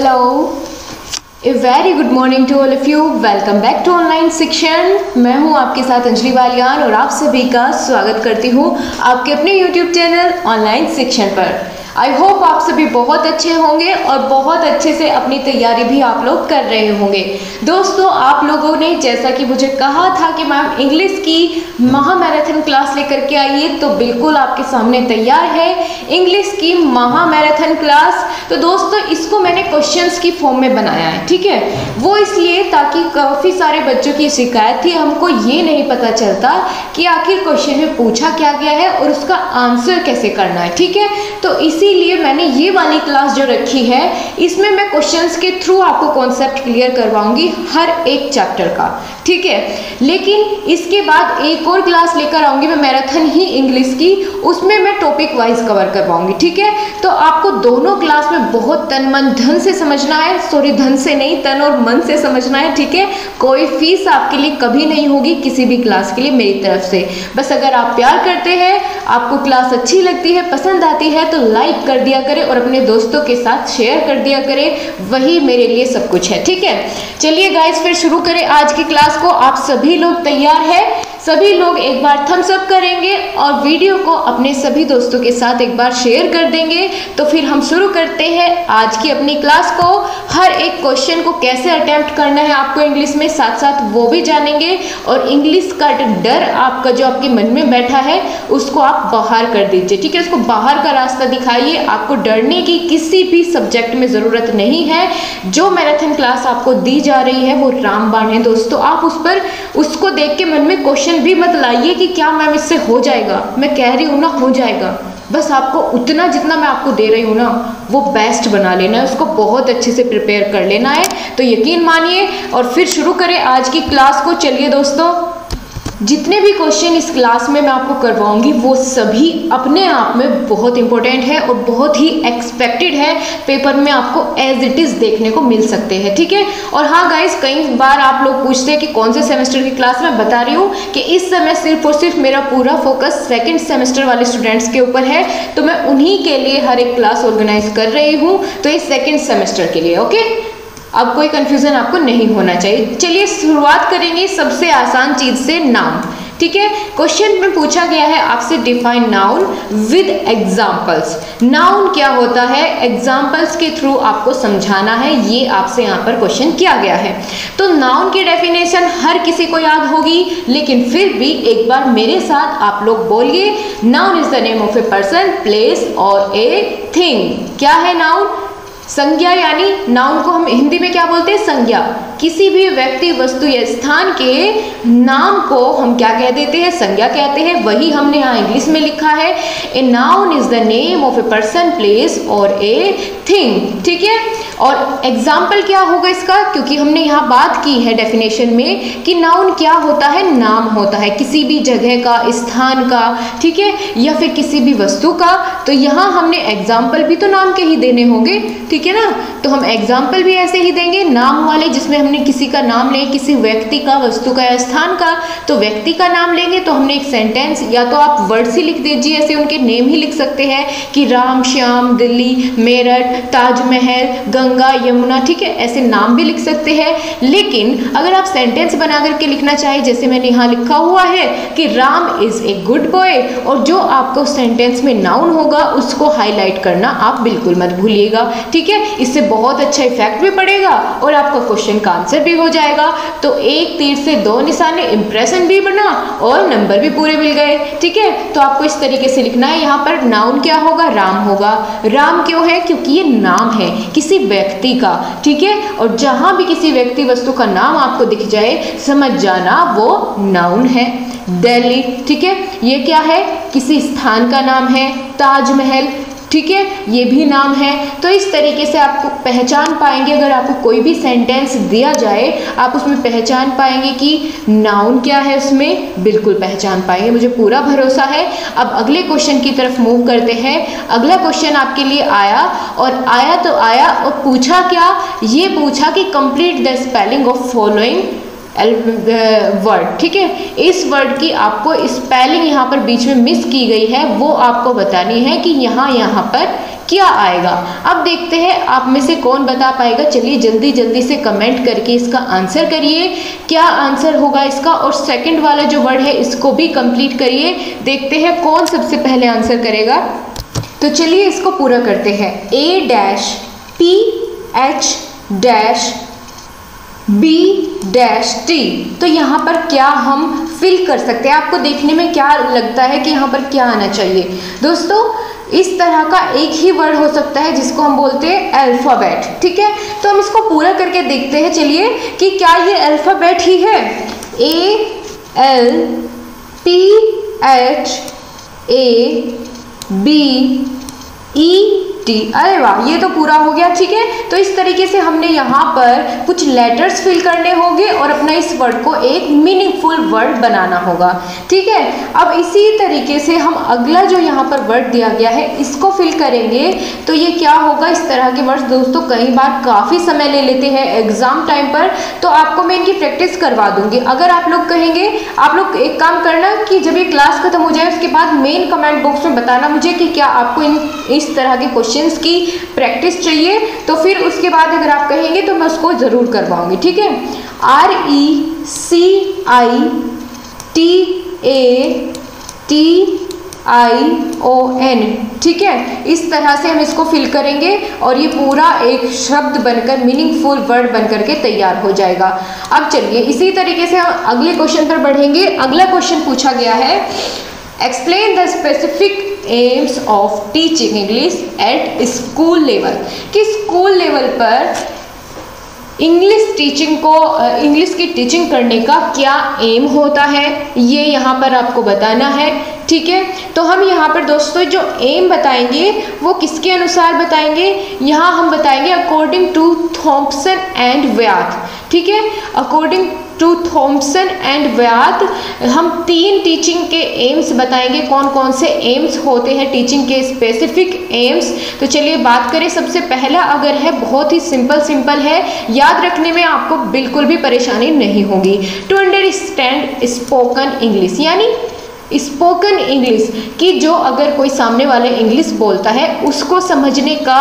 Hello, a very good morning to all of you. Welcome back to online Shikshan. मैं हूं आपके साथ अंजलि बालियान और आप सभी का स्वागत करती हूं आपके अपने यूट्यूब चैनल ऑनलाइन शिक्षण पर। आई होप आप सभी बहुत अच्छे होंगे और बहुत अच्छे से अपनी तैयारी भी आप लोग कर रहे होंगे। दोस्तों, आप लोगों ने जैसा कि मुझे कहा था कि मैम इंग्लिश की महा मैराथन क्लास लेकर के आइए, तो बिल्कुल आपके सामने तैयार है इंग्लिश की महा मैराथन क्लास। तो दोस्तों, इसको मैंने क्वेश्चंस की फॉर्म में बनाया है, ठीक है। वो इसलिए ताकि काफ़ी सारे बच्चों की शिकायत थी, हमको ये नहीं पता चलता कि आखिर क्वेश्चन में पूछा क्या गया है और उसका आंसर कैसे करना है, ठीक है। तो इसीलिए मैंने ये वाली क्लास जो रखी है, इसमें मैं क्वेश्चंस के थ्रू आपको कॉन्सेप्ट क्लियर करवाऊंगी हर एक चैप्टर का, ठीक है। लेकिन इसके बाद एक और क्लास लेकर आऊंगी मैं मैराथन ही इंग्लिश की, उसमें मैं टॉपिक वाइज कवर करवाऊंगी, ठीक है। तो आपको दोनों क्लास में बहुत तन मन धन से समझना है, सॉरी धन से नहीं, तन और मन से समझना है, ठीक है। कोई फीस आपके लिए कभी नहीं होगी किसी भी क्लास के लिए मेरी तरफ से। बस अगर आप प्यार करते हैं, आपको क्लास अच्छी लगती है, पसंद आती है, तो लाइक कर दिया करें और अपने दोस्तों के साथ शेयर कर दिया करें, वही मेरे लिए सब कुछ है, ठीक है। चलिए गाइस, फिर शुरू करें आज की क्लास को। आप सभी लोग तैयार हैं? सभी लोग एक बार थम्स अप करेंगे और वीडियो को अपने सभी दोस्तों के साथ एक बार शेयर कर देंगे। तो फिर हम शुरू करते हैं आज की अपनी क्लास को। हर एक क्वेश्चन को कैसे अटेम्प्ट करना है आपको इंग्लिश में, साथ साथ वो भी जानेंगे। और इंग्लिश का डर आपका जो आपके मन में बैठा है, उसको आप बाहर कर दीजिए, ठीक है। उसको बाहर का रास्ता दिखाइए। आपको डरने की किसी भी सब्जेक्ट में ज़रूरत नहीं है। जो मैराथन क्लास आपको दी जा रही है वो रामबाण है दोस्तों। आप उस पर उसको देख के मन में क्वेश्चन भी मत लाइए कि क्या मैम इससे हो जाएगा। मैं कह रही हूँ ना, हो जाएगा। बस आपको उतना जितना मैं आपको दे रही हूँ ना, वो बेस्ट बना लेना है, उसको बहुत अच्छे से प्रिपेयर कर लेना है। तो यकीन मानिए और फिर शुरू करें आज की क्लास को। चलिए दोस्तों, जितने भी क्वेश्चन इस क्लास में मैं आपको करवाऊंगी वो सभी अपने आप में बहुत इंपॉर्टेंट है और बहुत ही एक्सपेक्टेड है। पेपर में आपको एज इट इज़ देखने को मिल सकते हैं, ठीक है। और हाँ गाइस, कई बार आप लोग पूछते हैं कि कौन से सेमेस्टर की क्लास। मैं बता रही हूँ कि इस समय सिर्फ और सिर्फ मेरा पूरा फोकस सेकेंड सेमेस्टर वाले स्टूडेंट्स के ऊपर है। तो मैं उन्हीं के लिए हर एक क्लास ऑर्गेनाइज कर रही हूँ, तो ये सेकेंड सेमेस्टर के लिए, ओके। अब कोई कंफ्यूजन आपको नहीं होना चाहिए। चलिए शुरुआत करेंगे सबसे आसान चीज से, नाउन, ठीक है। क्वेश्चन में पूछा गया है आपसे, define noun with examples. Noun क्या होता है, एग्जांपल्स के थ्रू आपको समझाना है, ये आपसे यहाँ पर क्वेश्चन किया गया है। तो नाउन की डेफिनेशन हर किसी को याद होगी, लेकिन फिर भी एक बार मेरे साथ आप लोग बोलिए। Noun is the name of a person, place और ए थिंग। क्या है नाउन? संज्ञा, यानी नाउन को हम हिंदी में क्या बोलते हैं? संज्ञा। किसी भी व्यक्ति, वस्तु या स्थान के नाम को हम क्या कह देते हैं? संज्ञा कहते हैं। वही हमने यहाँ इंग्लिश में लिखा है, a noun is the name of a person, place और ए थिंग, ठीक है। और एग्जाम्पल क्या होगा इसका, क्योंकि हमने यहाँ बात की है डेफिनेशन में कि नाउन क्या होता है? नाम होता है किसी भी जगह का, स्थान का, ठीक है, या फिर किसी भी वस्तु का। तो यहाँ हमने एग्जाम्पल भी तो नाम के ही देने होंगे, ठीक है ना। तो हम एग्जाम्पल भी ऐसे ही देंगे नाम वाले, जिसमें हमने किसी का नाम लें, किसी व्यक्ति का, वस्तु का या स्थान का। तो व्यक्ति का नाम लेंगे तो हमने एक सेंटेंस, या तो आप वर्ड्स ही लिख दीजिए, ऐसे उनके नेम ही लिख सकते हैं कि राम, श्याम, दिल्ली, मेरठ, ताजमहल, गंगा, यमुना, ठीक है, ऐसे नाम भी लिख सकते हैं। लेकिन अगर आप सेंटेंस बना करके लिखना चाहे, जैसे मैंने यहाँ लिखा हुआ है कि Ram is a good boy, और जो आपको सेंटेंस में नाउन होगा उसको हाईलाइट करना आप बिल्कुल मत भूलिएगा, ठीक है। इससे बहुत अच्छा इफेक्ट भी पड़ेगा और आपका क्वेश्चन का आंसर भी हो जाएगा। तो एक तीर से दो निशाने, इंप्रेशन भी बना और नंबर भी पूरे मिल गए, ठीक है। तो आपको इस तरीके से लिखना है। यहाँ पर नाउन क्या होगा? राम होगा। राम क्यों है? क्योंकि ये नाम है किसी व्यक्ति का, ठीक है। और जहां भी किसी व्यक्ति, वस्तु का नाम आपको दिख जाए, समझ जाना वो नाउन है। दिल्ली, ठीक है, ये क्या है? किसी स्थान का नाम है। ताजमहल, ठीक है, ये भी नाम है। तो इस तरीके से आपको पहचान पाएंगे। अगर आपको कोई भी सेंटेंस दिया जाए, आप उसमें पहचान पाएंगे कि नाउन क्या है, उसमें बिल्कुल पहचान पाएंगे, मुझे पूरा भरोसा है। अब अगले क्वेश्चन की तरफ मूव करते हैं। अगला क्वेश्चन आपके लिए आया, और आया तो आया, और पूछा क्या? ये पूछा कि complete the spelling of following word, ठीक है। इस वर्ड की आपको स्पेलिंग यहाँ पर बीच में मिस की गई है, वो आपको बतानी है कि यहाँ पर क्या आएगा? अब देखते हैं आप में से कौन बता पाएगा। चलिए जल्दी जल्दी से कमेंट करके इसका आंसर करिए, क्या आंसर होगा इसका। और सेकंड वाला जो वर्ड है इसको भी कंप्लीट करिए, देखते हैं कौन सबसे पहले आंसर करेगा। तो चलिए इसको पूरा करते हैं। A dash P H dash B dash T। तो यहाँ पर क्या हम फिल कर सकते हैं? आपको देखने में क्या लगता है कि यहाँ पर क्या आना चाहिए? दोस्तों इस तरह का एक ही वर्ड हो सकता है जिसको हम बोलते हैं अल्फ़ाबेट, ठीक है। तो हम इसको पूरा करके देखते हैं, चलिए कि क्या ये अल्फ़ाबेट ही है। A L P H A B E T। अरे वाह, ये तो पूरा हो गया, ठीक है। तो इस तरीके से हमने यहाँ पर कुछ लेटर्स फिल करने होंगे और अपना इस वर्ड को एक मीनिंगफुल वर्ड बनाना होगा, ठीक है। अब इसी तरीके से हम अगला जो यहाँ पर वर्ड दिया गया है इसको फिल करेंगे। तो ये क्या होगा? इस तरह के वर्ड्स दोस्तों कई बार काफ़ी समय ले लेते हैं एग्जाम टाइम पर, तो आपको मैं इनकी प्रैक्टिस करवा दूंगी। अगर आप लोग कहेंगे, आप लोग एक काम करना कि जब ये क्लास खत्म हो जाए उसके बाद मेन कमेंट बॉक्स में बताना मुझे कि क्या आपको इस तरह के क्वेश्चंस की प्रैक्टिस चाहिए। तो फिर उसके बाद अगर आप कहेंगे तो मैं उसको ज़रूर करवाऊंगी, ठीक है। RECITATION, ठीक है। इस तरह से हम इसको फिल करेंगे और ये पूरा एक शब्द बनकर मीनिंगफुल वर्ड बनकर के तैयार हो जाएगा। अब चलिए इसी तरीके से हम अगले क्वेश्चन पर बढ़ेंगे। अगला क्वेश्चन पूछा गया है, explain the specific AIIMS of teaching English at school level. कि स्कूल लेवल पर इंग्लिश टीचिंग को, इंग्लिश की टीचिंग करने का क्या एम होता है, ये यहाँ पर आपको बताना है, ठीक है। तो हम यहाँ पर दोस्तों जो एम बताएंगे वो किसके अनुसार बताएंगे? यहाँ हम बताएंगे अकॉर्डिंग टू थॉम्पसन एंड व्याथ, ठीक है। अकॉर्डिंग टू थॉम्पसन एंड व्याथ हम 3 टीचिंग के एम्स बताएंगे। कौन कौन से एम्स होते हैं टीचिंग के स्पेसिफिक एम्स? तो चलिए बात करें। सबसे पहला अगर है, बहुत ही सिंपल है, याद रखने में आपको बिल्कुल भी परेशानी नहीं होगी। टू अंडरस्टैंड स्पोकन इंग्लिश, यानी स्पोकन इंग्लिश कि जो अगर कोई सामने वाला इंग्लिश बोलता है उसको समझने का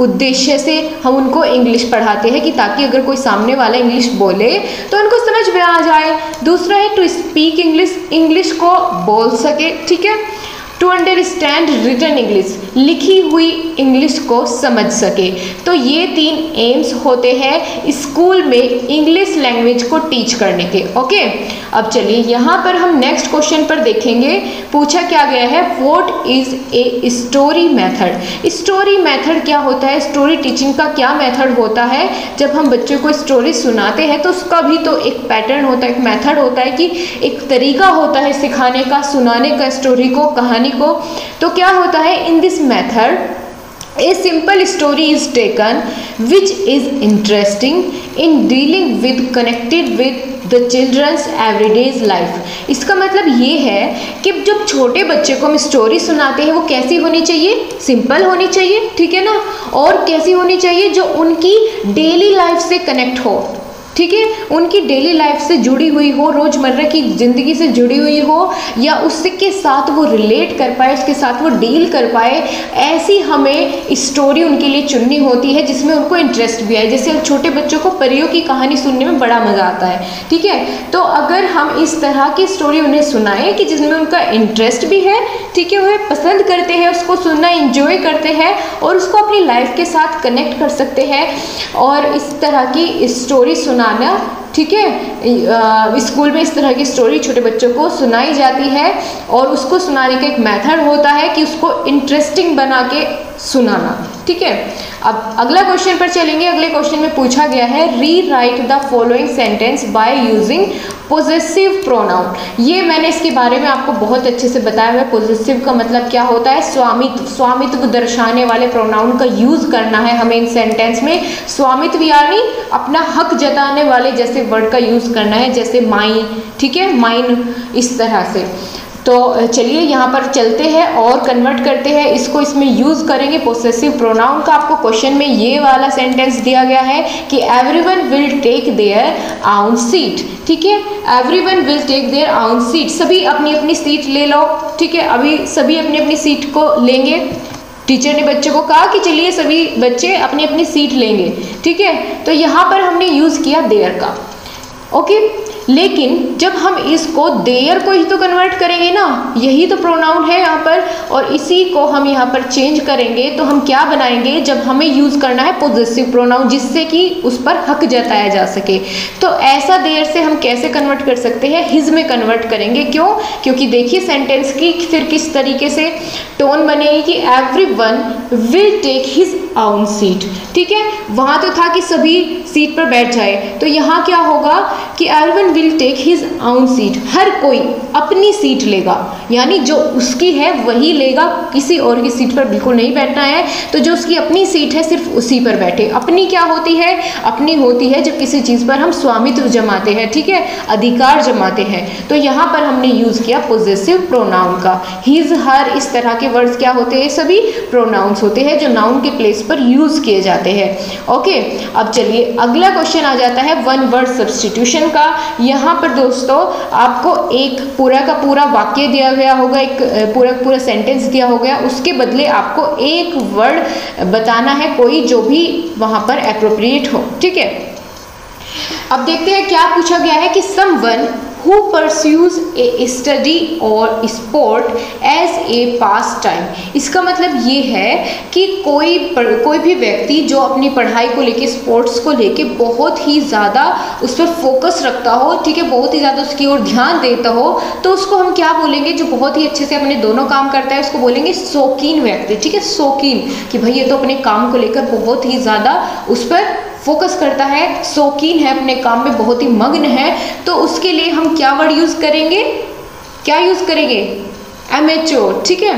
उद्देश्य से हम उनको इंग्लिश पढ़ाते हैं कि ताकि अगर कोई सामने वाला इंग्लिश बोले तो उनको समझ में आ जाए। दूसरा है टू स्पीक इंग्लिश, इंग्लिश को बोल सके, ठीक है। टू अंडरस्टैंड रिटन इंग्लिश, लिखी हुई इंग्लिश को समझ सके। तो ये 3 एम्स होते हैं स्कूल में इंग्लिश लैंग्वेज को टीच करने के, ओके। अब चलिए यहाँ पर हम नेक्स्ट क्वेश्चन पर देखेंगे। पूछा क्या गया है, what is a story method. Story method क्या होता है? स्टोरी टीचिंग का क्या मेथड होता है? जब हम बच्चों को स्टोरी सुनाते हैं तो उसका भी तो एक पैटर्न होता है, एक मेथड होता है, कि एक तरीका होता है सिखाने का, सुनाने का, स्टोरी को, कहानी को। तो क्या होता है, in this method a simple story is taken which is interesting in dealing with connected with the children's everyday's life. इसका मतलब ये है कि जब छोटे बच्चे को हम स्टोरी सुनाते हैं वो कैसी होनी चाहिए? सिंपल होनी चाहिए, ठीक है ना। और कैसी होनी चाहिए? जो उनकी डेली लाइफ से कनेक्ट हो, ठीक है, उनकी डेली लाइफ से जुड़ी हुई हो, रोज़मर्रा की ज़िंदगी से जुड़ी हुई हो, या उसके साथ वो रिलेट कर पाए, उसके साथ वो डील कर पाए। ऐसी हमें स्टोरी उनके लिए चुननी होती है जिसमें उनको इंटरेस्ट भी आए। जैसे छोटे बच्चों को परियों की कहानी सुनने में बड़ा मज़ा आता है, ठीक है। तो अगर हम इस तरह की स्टोरी उन्हें सुनाएं कि जिसमें उनका इंटरेस्ट भी है, ठीक है, वह पसंद करते हैं उसको सुनना, इंजॉय करते हैं और उसको अपनी लाइफ के साथ कनेक्ट कर सकते हैं, और इस तरह की स्टोरी सुनाना, ठीक है। स्कूल में इस तरह की स्टोरी छोटे बच्चों को सुनाई जाती है और उसको सुनाने का एक मेथड होता है कि उसको इंटरेस्टिंग बना के सुनाना, ठीक है। अब अगला क्वेश्चन पर चलेंगे। अगले क्वेश्चन में पूछा गया है, री right the following sentence by using possessive pronoun. ये मैंने इसके बारे में आपको बहुत अच्छे से बताया हुआ है। पोजेसिव का मतलब क्या होता है? स्वामित्व, स्वामित्व दर्शाने वाले प्रोनाउन का यूज़ करना है हमें इन सेंटेंस में। स्वामित्व यानी अपना हक जताने वाले जैसे वर्ड का यूज़ करना है, जैसे माई, ठीक है, माइन, इस तरह से। तो चलिए यहाँ पर चलते हैं और कन्वर्ट करते हैं इसको, इसमें यूज़ करेंगे पोसेसिव प्रोनाउन का। आपको क्वेश्चन में ये वाला सेंटेंस दिया गया है कि एवरीवन विल टेक देयर आउन सीट, ठीक है। एवरीवन विल टेक देयर आउन सीट, सभी अपनी अपनी सीट ले लो, ठीक है। अभी सभी अपनी अपनी सीट को लेंगे, टीचर ने बच्चों को कहा कि चलिए सभी बच्चे अपनी अपनी सीट लेंगे, ठीक है। तो यहाँ पर हमने यूज़ किया देयर का, ओके। लेकिन जब हम इसको देयर को ही तो कन्वर्ट करेंगे ना, यही तो प्रोनाउन है यहाँ पर, और इसी को हम यहाँ पर चेंज करेंगे तो हम क्या बनाएंगे, जब हमें यूज़ करना है पोजेसिव प्रोनाउन जिससे कि उस पर हक जताया जा सके, तो ऐसा देयर से हम कैसे कन्वर्ट कर सकते हैं, हिज में कन्वर्ट करेंगे। क्यों? क्योंकि देखिए सेंटेंस की फिर किस तरीके से टोन बनेगी कि everyone will take his own seat, ठीक है। वहाँ तो था कि सभी सीट पर बैठ जाए, तो यहाँ क्या होगा कि everyone will take his own seat, हर कोई अपनी सीट लेगा, यानी जो उसकी है वही लेगा, किसी और की सीट पर बिल्कुल नहीं बैठना है। तो जो उसकी अपनी सीट है सिर्फ उसी पर बैठे। अपनी क्या होती है? अपनी होती है जब किसी चीज़ पर हम स्वामित्व जमाते हैं, ठीक है, अधिकार जमाते हैं। तो यहाँ पर हमने यूज़ किया पोजेसिव प्रोनाउन का। हिज, हर, इस तरह के वर्ड्स क्या होते हैं, सभी प्रोनाउंस होते हैं जो नाउन के प्लेस पर यूज़ किए जाते हैं, ओके। अब चलिए अगला क्वेश्चन आ जाता है वन वर्ड सब्स्टिट्यूशन का। यहाँ पर दोस्तों आपको एक पूरा का पूरा वाक्य दिया गया होगा, एक पूरा सेंटेंस दिया होगा, उसके बदले आपको एक वर्ड बताना है कोई जो भी वहाँ पर एप्रोप्रिएट हो, ठीक है। अब देखते हैं क्या पूछा गया है कि someone who pursues a study or sport as a pastime। इसका मतलब ये है कि कोई भी व्यक्ति जो अपनी पढ़ाई को लेके, स्पोर्ट्स को लेके बहुत ही ज़्यादा उस पर फोकस रखता हो, ठीक है, बहुत ही ज़्यादा उसकी ओर ध्यान देता हो, तो उसको हम क्या बोलेंगे, जो बहुत ही अच्छे से अपने दोनों काम करता है उसको बोलेंगे शौकीन व्यक्ति, ठीक है। शौकीन कि भाई ये तो अपने काम को लेकर बहुत ही ज़्यादा उस पर फोकस करता है, शौकीन है, अपने काम में बहुत ही मग्न है। तो उसके लिए हम क्या वर्ड यूज़ करेंगे, क्या यूज़ करेंगे, एमेच्योर, ठीक है,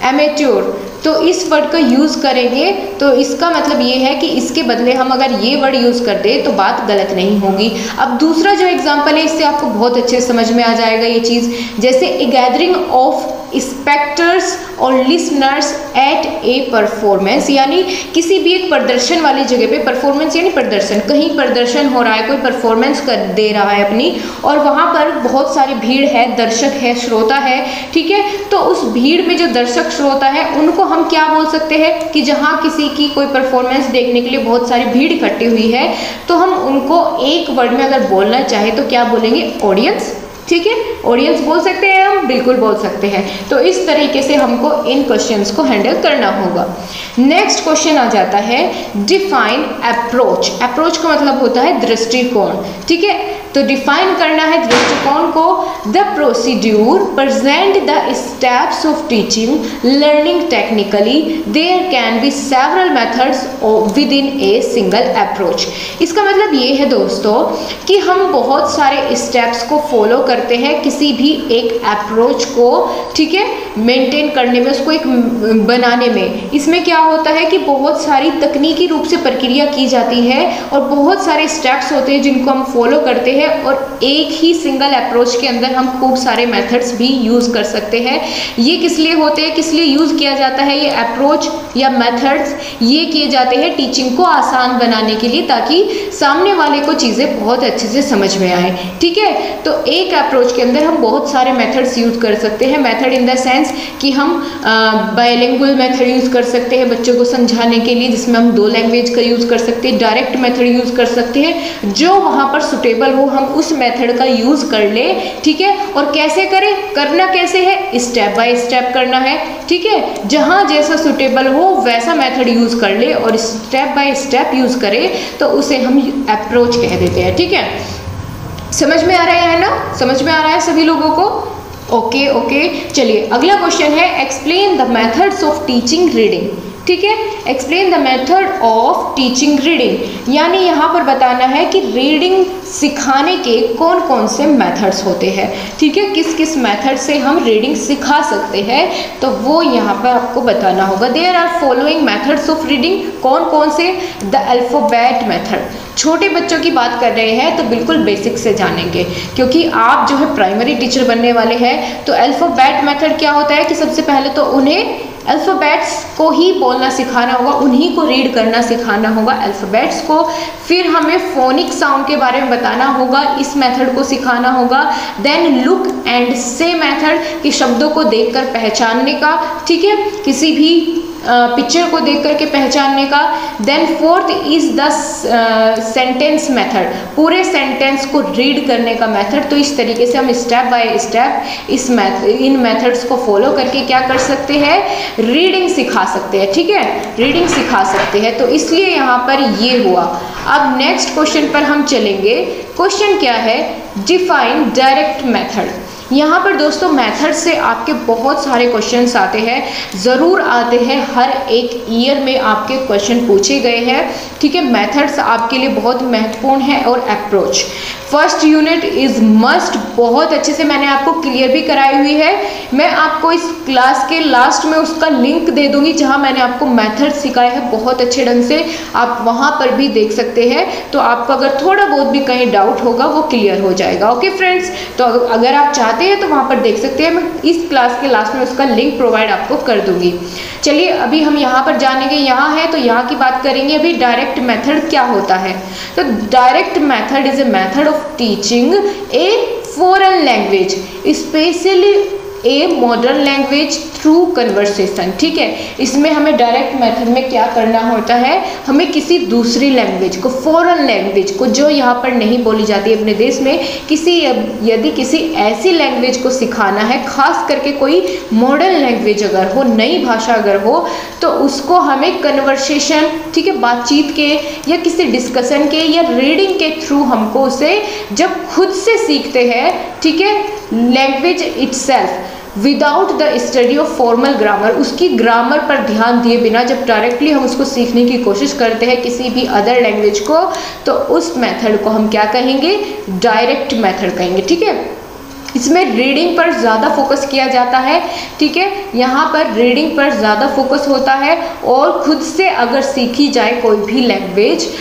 एमेच्योर। तो इस वर्ड का यूज़ करेंगे, तो इसका मतलब ये है कि इसके बदले हम अगर ये वर्ड यूज़ कर दें तो बात गलत नहीं होगी। अब दूसरा जो एग्जाम्पल है इससे आपको बहुत अच्छे से समझ में आ जाएगा ये चीज़, जैसे ए गैदरिंग ऑफ स्पेक्टर्स और लिसनर्स एट ए परफॉर्मेंस, यानी किसी भी एक प्रदर्शन वाली जगह पे, परफॉर्मेंस यानी प्रदर्शन, कहीं प्रदर्शन हो रहा है, कोई परफॉर्मेंस कर दे रहा है अपनी, और वहाँ पर बहुत सारी भीड़ है, दर्शक है, श्रोता है, ठीक है। तो उस भीड़ में जो दर्शक श्रोता है उनको हम क्या बोल सकते हैं कि जहाँ किसी की कोई परफॉर्मेंस देखने के लिए बहुत सारी भीड़ इकट्ठी हुई है, तो हम उनको एक वर्ड में अगर बोलना चाहे तो क्या बोलेंगे, ऑडियंस, ठीक है, ऑडियंस बोल सकते हैं हम, बिल्कुल बोल सकते हैं। तो इस तरीके से हमको इन क्वेश्चंस को हैंडल करना होगा। नेक्स्ट क्वेश्चन आ जाता है डिफाइन अप्रोच। अप्रोच का मतलब होता है दृष्टिकोण, ठीक है। तो डिफाइन करना है दृष्टिकोण को, the procedure present the steps of teaching learning technically, there can be several methods within a single approach. इसका मतलब ये है दोस्तों कि हम बहुत सारे स्टेप्स को फॉलो करते हैं किसी भी एक अप्रोच को, ठीक है, मेंटेन करने में, उसको एक बनाने में। इसमें क्या होता है कि बहुत सारी तकनीकी रूप से प्रक्रिया की जाती है और बहुत सारे स्टेप्स होते हैं जिनको हम फॉलो करते हैं, और एक ही सिंगल अप्रोच के अंदर हम खूब सारे मेथड्स भी यूज़ कर सकते हैं। ये किस लिए होते हैं, किस लिए यूज़ किया जाता है ये अप्रोच या मेथड्स, ये किए जाते हैं टीचिंग को आसान बनाने के लिए, ताकि सामने वाले को चीज़ें बहुत अच्छे से समझ में आए, ठीक है। तो एक अप्रोच के अंदर हम बहुत सारे मेथड्स यूज़ कर सकते हैं। मेथड इन द सेंस कि हम बायलिंगुअल मेथड यूज़ कर सकते हैं बच्चों को समझाने के लिए, जिसमें हम 2 लैंग्वेज का यूज़ कर सकते हैं। डायरेक्ट मेथड यूज़ कर सकते हैं, जो वहाँ पर सुटेबल हो हम उस मेथड का यूज़ कर ले, ठीक है। और कैसे करें, करना कैसे है, स्टेप बाय स्टेप करना है, ठीक है। जहाँ जैसा सुटेबल हो वैसा मेथड यूज़ कर ले और स्टेप बाय स्टेप यूज़ करें, तो उसे हम अप्रोच कह देते हैं, ठीक है। समझ में आ रहा है ना, समझ में आ रहा है सभी लोगों को, ओके ओके। चलिए अगला क्वेश्चन है explain the methods of teaching reading, ठीक है। Explain the method of teaching reading, यानी यहाँ पर बताना है कि रीडिंग सिखाने के कौन कौन से मेथड्स होते हैं, ठीक है, किस किस मेथड से हम रीडिंग सिखा सकते हैं, तो वो यहाँ पर आपको बताना होगा। There are following methods of reading, कौन कौन से, द अल्फ़ाबेट मेथड, छोटे बच्चों की बात कर रहे हैं तो बिल्कुल बेसिक से जानेंगे, क्योंकि आप जो है प्राइमरी टीचर बनने वाले हैं। तो अल्फ़ाबेट मेथड क्या होता है कि सबसे पहले तो उन्हें अल्फ़ाबेट्स को ही बोलना सिखाना होगा, उन्हीं को रीड करना सिखाना होगा अल्फ़ाबेट्स को। फिर हमें फोनिक साउंड के बारे में बताना होगा, इस मेथड को सिखाना होगा। देन लुक एंड से मेथड, कि शब्दों को देखकर पहचानने का, ठीक है, किसी भी पिक्चर को देख करके पहचानने का। Then fourth is the sentence method, पूरे सेंटेंस को रीड करने का मेथड। तो इस तरीके से हम स्टेप बाय स्टेप इन मेथड्स को फॉलो करके क्या कर सकते हैं, रीडिंग सिखा सकते हैं। ठीक है, रीडिंग सिखा सकते हैं। तो इसलिए यहाँ पर ये हुआ। अब नेक्स्ट क्वेश्चन पर हम चलेंगे। क्वेश्चन क्या है, डिफाइन डायरेक्ट मेथड। यहाँ पर दोस्तों मेथड से आपके बहुत सारे क्वेश्चंस आते हैं, ज़रूर आते हैं, हर एक ईयर में आपके क्वेश्चन पूछे गए हैं। ठीक है, मेथड्स आपके लिए बहुत महत्वपूर्ण है। और approach first unit is must, बहुत अच्छे से मैंने आपको क्लियर भी कराई हुई है। मैं आपको इस क्लास के लास्ट में उसका लिंक दे दूंगी जहाँ मैंने आपको मेथड सिखाए हैं बहुत अच्छे ढंग से, आप वहाँ पर भी देख सकते हैं। तो आपको अगर थोड़ा बहुत भी कहीं डाउट होगा वो क्लियर हो जाएगा। ओके फ्रेंड्स, तो अगर आप चाहते हैं तो वहाँ पर देख सकते हैं। मैं इस क्लास के लास्ट में उसका लिंक प्रोवाइड आपको कर दूंगी। चलिए अभी हम यहाँ पर जानेंगे, यहाँ है तो यहाँ की बात करेंगे। अभी डायरेक्ट मेथड क्या होता है, तो direct method is a method of teaching a foreign language specially a modern language through conversation. ठीक है, इसमें हमें डायरेक्ट मेथड में क्या करना होता है, हमें किसी दूसरी लैंग्वेज को, फॉरेन लैंग्वेज को जो यहाँ पर नहीं बोली जाती अपने देश में, यदि किसी ऐसी लैंग्वेज को सिखाना है, खास करके कोई मॉडर्न लैंग्वेज अगर हो, नई भाषा अगर हो, तो उसको हमें कन्वर्सेशन, ठीक है, बातचीत के या किसी डिस्कशन के या रीडिंग के थ्रू हमको उसे जब खुद से सीखते हैं, ठीक है, language itself without the study of formal grammar, उसकी ग्रामर पर ध्यान दिए बिना जब डायरेक्टली हम उसको सीखने की कोशिश करते हैं किसी भी अदर लैंग्वेज को, तो उस मेथड को हम क्या कहेंगे, डायरेक्ट मेथड कहेंगे। ठीक है, इसमें रीडिंग पर ज़्यादा फोकस किया जाता है। ठीक है, यहाँ पर रीडिंग पर ज़्यादा फोकस होता है और खुद से अगर सीखी जाए कोई भी लैंग्वेज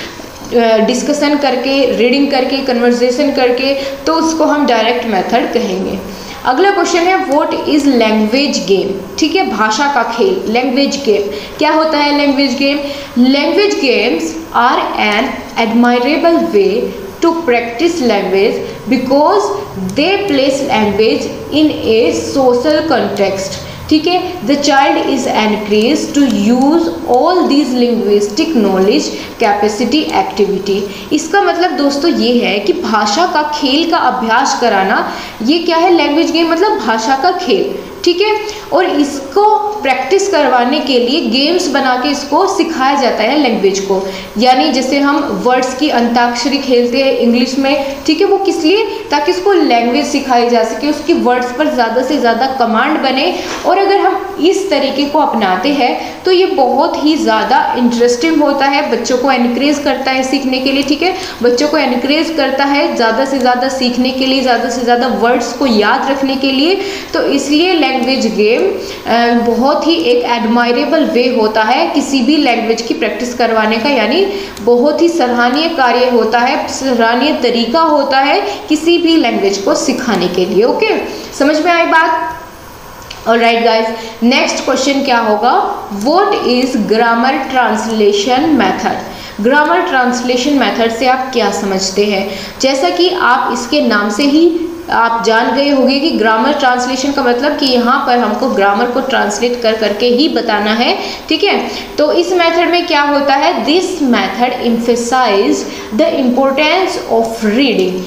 डिस्कशन करके, रीडिंग करके, कन्वर्सेशन करके, तो उसको हम डायरेक्ट मेथड कहेंगे। अगला क्वेश्चन है व्हाट इज लैंग्वेज गेम। ठीक है, भाषा का खेल, लैंग्वेज गेम क्या होता है। Language game, language games are an admirable way to practice language because they place language in a social context. ठीक है, the child is encouraged to use all these linguistic knowledge, capacity, activity. इसका मतलब दोस्तों ये है कि भाषा का खेल का अभ्यास कराना, ये क्या है, लैंग्वेज गेम मतलब भाषा का खेल। ठीक है, और इसको प्रैक्टिस करवाने के लिए गेम्स बना के इसको सिखाया जाता है लैंग्वेज को। यानी जैसे हम वर्ड्स की अंताक्षरी खेलते हैं इंग्लिश में, ठीक है, वो किस लिए, ताकि उसको लैंग्वेज सिखाई जा सके, उसकी वर्ड्स पर ज़्यादा से ज़्यादा कमांड बने। और अगर हम इस तरीके को अपनाते हैं तो ये बहुत ही ज़्यादा इंटरेस्टिंग होता है, बच्चों को एनकरेज करता है सीखने के लिए। ठीक है, बच्चों को एनकरेज करता है ज़्यादा से ज़्यादा सीखने के लिए, ज़्यादा से ज़्यादा वर्ड्स को याद रखने के लिए। तो इसलिए लैंग्वेज गेम बहुत ही एक एडमायरेबल वे होता है किसी भी लैंग्वेज की प्रैक्टिस करवाने का, यानी बहुत ही सराहनीय कार्य होता है, सराहनीय तरीका होता है किसी भी लैंग्वेज को सिखाने के लिए। ओके, समझ में आई बात। ऑलराइट गाइस, नेक्स्ट क्वेश्चन क्या होगा, what is grammar translation method. Grammar translation method से आप क्या समझते हैं। जैसा कि आप इसके नाम से ही आप जान गए होंगे कि ग्रामर ट्रांसलेशन का मतलब कि यहाँ पर हमको ग्रामर को ट्रांसलेट कर करके ही बताना है। ठीक है, तो इस मेथड में क्या होता है, this method emphasize the importance of reading.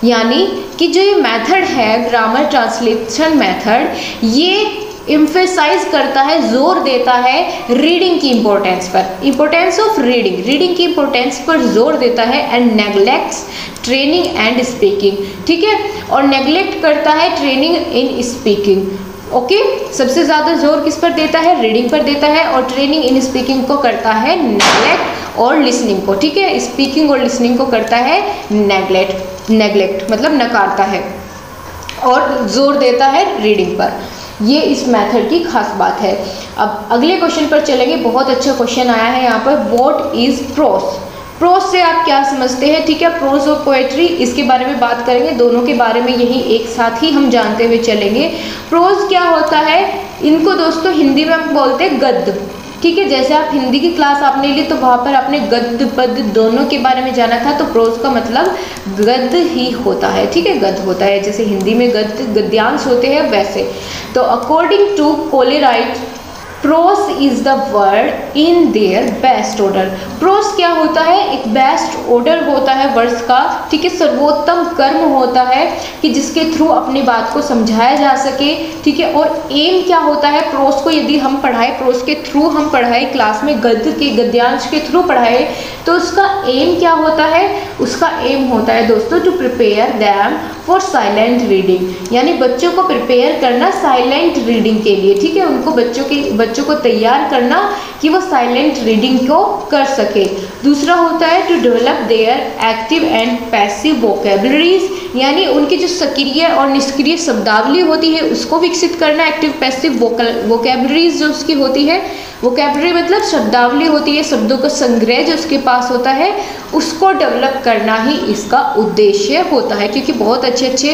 यानी कि जो ये मेथड है ग्रामर ट्रांसलेशन मेथड, ये एम्फेसाइज करता है, जोर देता है रीडिंग की इम्पोर्टेंस पर, इम्पोर्टेंस ऑफ रीडिंग, रीडिंग की इम्पोर्टेंस पर जोर देता है, and neglects training and speaking. ठीक है, और नेग्लेक्ट करता है ट्रेनिंग इन स्पीकिंग। ओके, सबसे ज़्यादा जोर किस पर देता है, रीडिंग पर देता है, और ट्रेनिंग इन स्पीकिंग को करता है नेग्लेक्ट और लिसनिंग को। ठीक है, स्पीकिंग और लिसनिंग को करता है नेग्लेक्ट, नेग्लेक्ट मतलब नकारता है, और जोर देता है रीडिंग पर। ये इस मेथड की खास बात है। अब अगले क्वेश्चन पर चलेंगे, बहुत अच्छा क्वेश्चन आया है यहाँ पर, व्हाट इज प्रोज। प्रोज से आप क्या समझते हैं। ठीक है, प्रोज और पोएट्री, इसके बारे में बात करेंगे, दोनों के बारे में यही एक साथ ही हम जानते हुए चलेंगे। प्रोज क्या होता है, इनको दोस्तों हिंदी में हम बोलते हैं गद्य। ठीक है, जैसे आप हिंदी की क्लास आपने ली तो वहाँ पर आपने गद्य पद्य दोनों के बारे में जाना था, तो प्रोज का मतलब गद्य ही होता है। ठीक है, गद्य होता है, जैसे हिंदी में गद्य गद्यांश होते हैं वैसे। तो according to Coleridge prose is the word in their best order. Prose क्या होता है? एक बेस्ट ऑर्डर होता है वर्ड्स का, ठीक है, सर्वोत्तम कर्म होता है कि जिसके थ्रू अपनी बात को समझाया जा सके, ठीक है। और एम क्या होता है? प्रोस को यदि हम पढ़ाए, प्रोस के थ्रू हम पढ़ाए क्लास में, गद्य के गद्यांश के थ्रू पढ़ाए, तो उसका एम क्या होता है? उसका एम होता है दोस्तों to prepare them for silent reading, यानी बच्चों को प्रिपेयर करना साइलेंट रीडिंग के लिए, ठीक है, उनको बच्चों को तैयार करना कि वो साइलेंट रीडिंग को कर सके। दूसरा होता है to develop their active and passive vocabularies, यानी उनकी जो सक्रिय और निष्क्रिय शब्दावली होती है उसको विकसित करना। एक्टिव पैसिव वोकेबलरीज जो उसकी होती है, वोकेबलरी मतलब शब्दावली होती है, शब्दों का संग्रह जो उसके पास होता है उसको डेवलप करना ही इसका उद्देश्य होता है। क्योंकि बहुत अच्छे अच्छे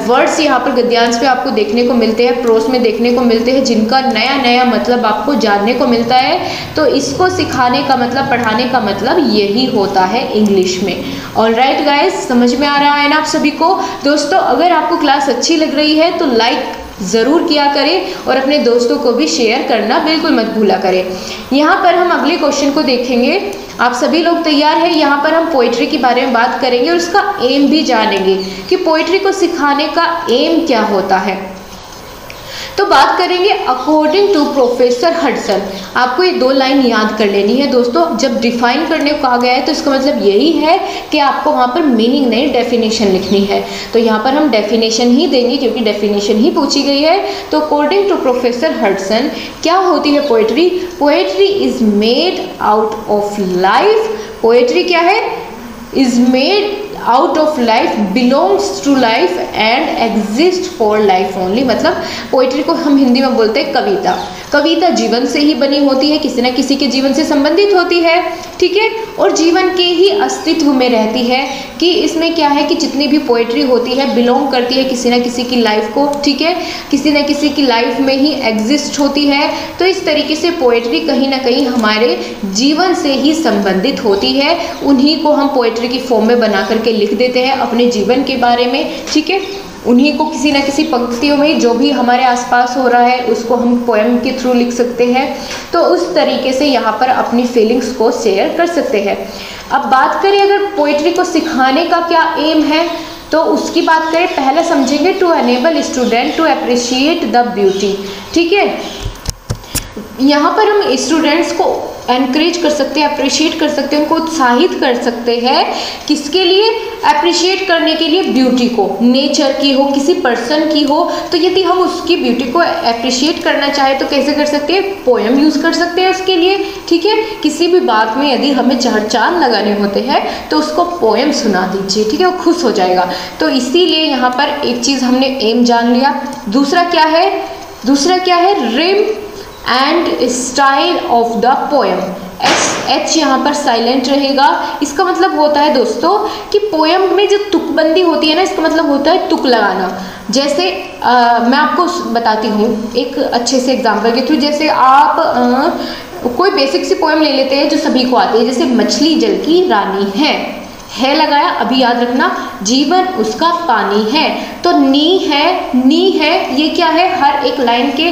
वर्ड्स यहाँ पर गद्यांश में आपको देखने को मिलते हैं, प्रोस में देखने को मिलते हैं, जिनका नया नया मतलब आपको जानने को मिलता है। तो इसको सिखाने का मतलब, पढ़ाने का मतलब यही होता है इंग्लिश में। ऑलराइट गाइज, समझ में आ रहा है ना आप सभी को? दोस्तों, अगर आपको क्लास अच्छी लग रही है तो लाइक ज़रूर किया करें और अपने दोस्तों को भी शेयर करना बिल्कुल मत भूला करें। यहाँ पर हम अगले क्वेश्चन को देखेंगे। आप सभी लोग तैयार हैं? यहाँ पर हम पोइट्री के बारे में बात करेंगे और उसका एम भी जानेंगे कि पोइट्री को सिखाने का एम क्या होता है। तो बात करेंगे अकॉर्डिंग टू प्रोफेसर हडसन। आपको ये 2 लाइन याद कर लेनी है दोस्तों। जब डिफाइन करने को कहा गया है तो इसका मतलब यही है कि आपको वहाँ पर मीनिंग नहीं, डेफिनेशन लिखनी है। तो यहाँ पर हम डेफिनेशन ही देंगे क्योंकि डेफिनेशन ही पूछी गई है। तो अकॉर्डिंग टू प्रोफेसर हडसन क्या होती है poetry? Poetry is made out of life. Poetry क्या है? Is made out of life, belongs to life and exist for life only. मतलब पोइट्री को हम हिंदी में बोलते हैं कविता। कविता जीवन से ही बनी होती है, किसी न किसी के जीवन से संबंधित होती है, ठीक है, और जीवन के ही अस्तित्व में रहती है। कि इसमें क्या है कि जितनी भी पोइट्री होती है बिलोंग करती है किसी न किसी की लाइफ को, ठीक है, किसी न किसी की लाइफ में ही एग्जिस्ट होती है। तो इस तरीके से पोइट्री कहीं ना कहीं हमारे जीवन से ही संबंधित होती है। उन्हीं को हम पोइट्री की फॉर्म में बना करके लिख देते हैं अपने जीवन के बारे में, ठीक है। उन्हीं को किसी न किसी पंक्तियों में जो भी हमारे आसपास हो रहा है उसको हम पोएम के थ्रू लिख सकते हैं। तो उस तरीके से यहाँ पर अपनी फीलिंग्स को शेयर कर सकते हैं। अब बात करें अगर पोइट्री को सिखाने का क्या एम है तो उसकी बात करें, पहले समझेंगे to enable student to appreciate the beauty, ठीक है। यहाँ पर हम स्टूडेंट्स को एनकरेज कर सकते हैं, अप्रिशिएट कर सकते हैं, उनको उत्साहित कर सकते हैं। किसके लिए? अप्रिशिएट करने के लिए ब्यूटी को, नेचर की हो, किसी पर्सन की हो। तो यदि हम उसकी ब्यूटी को अप्रिशिएट करना चाहें तो कैसे कर सकते हैं? पोएम यूज़ कर सकते हैं उसके लिए, ठीक है। किसी भी बात में यदि हमें चार चांद लगाने होते हैं तो उसको पोएम सुना दीजिए, ठीक है, वो खुश हो जाएगा। तो इसीलिए यहाँ पर एक चीज़ हमने एम जान लिया। दूसरा क्या है? Rhyme and style of the poem. H यहाँ पर साइलेंट रहेगा। इसका मतलब होता है दोस्तों कि पोएम में जो तुकबंदी होती है ना, इसका मतलब होता है तुक लगाना। जैसे मैं आपको बताती हूँ एक अच्छे से एग्जाम्पल के थ्रू। जैसे आप कोई बेसिक सी पोएम ले लेते हैं जो सभी को आती है, जैसे मछली जल की रानी है लगाया, अभी याद रखना, जीवन उसका पानी है। तो नी है, ये क्या है? हर एक लाइन के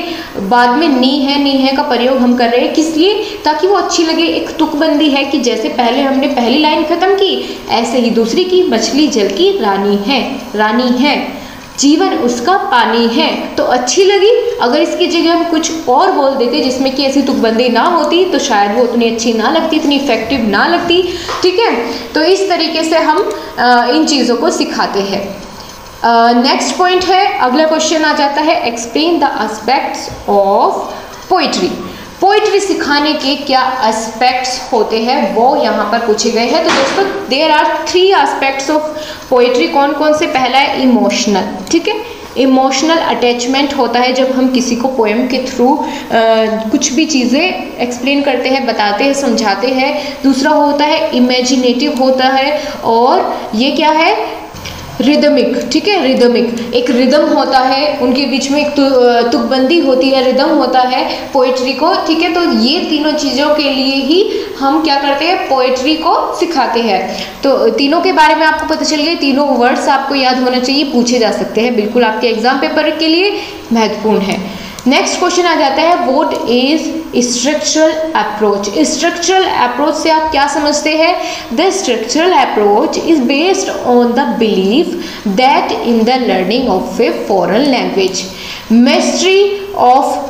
बाद में नी है का प्रयोग हम कर रहे हैं। किस लिए? ताकि वो अच्छी लगे। एक तुकबंदी है कि जैसे पहले हमने पहली लाइन खत्म की, ऐसे ही दूसरी की, मछली जल की रानी है, जीवन उसका पानी है, तो अच्छी लगी। अगर इसकी जगह हम कुछ और बोल देते जिसमें कि ऐसी तुकबंदी ना होती तो शायद वो उतनी अच्छी ना लगती, इतनी इफेक्टिव ना लगती, ठीक है। तो इस तरीके से हम इन चीज़ों को सिखाते हैं। नेक्स्ट पॉइंट है, अगला क्वेश्चन आ जाता है, explain the aspects of poetry. Poetry सिखाने के क्या एस्पेक्ट्स होते हैं वो यहाँ पर पूछे गए हैं। तो दोस्तों there are 3 aspects of poetry. कौन कौन से? पहला है इमोशनल, ठीक है। इमोशनल अटैचमेंट होता है जब हम किसी को पोएम के थ्रू कुछ भी चीज़ें एक्सप्लेन करते हैं, बताते हैं, समझाते हैं। दूसरा होता है इमेजिनेटिव होता है, और ये क्या है? रिदमिक, ठीक है। रिदमिक, एक रिदम होता है, उनके बीच में एक तुकबंदी होती है, रिदम होता है पोइट्री को, ठीक है। तो ये तीनों चीज़ों के लिए ही हम क्या करते हैं? पोइट्री को सिखाते हैं। तो तीनों के बारे में आपको पता चल गया। तीनों वर्ड्स आपको याद होना चाहिए, पूछे जा सकते हैं, बिल्कुल आपके एग्जाम पेपर के लिए महत्वपूर्ण है। नेक्स्ट क्वेश्चन आ जाता है what is structural approach. Structural approach से आप क्या समझते हैं? The structural approach is based on the belief that in the learning of a foreign language mastery of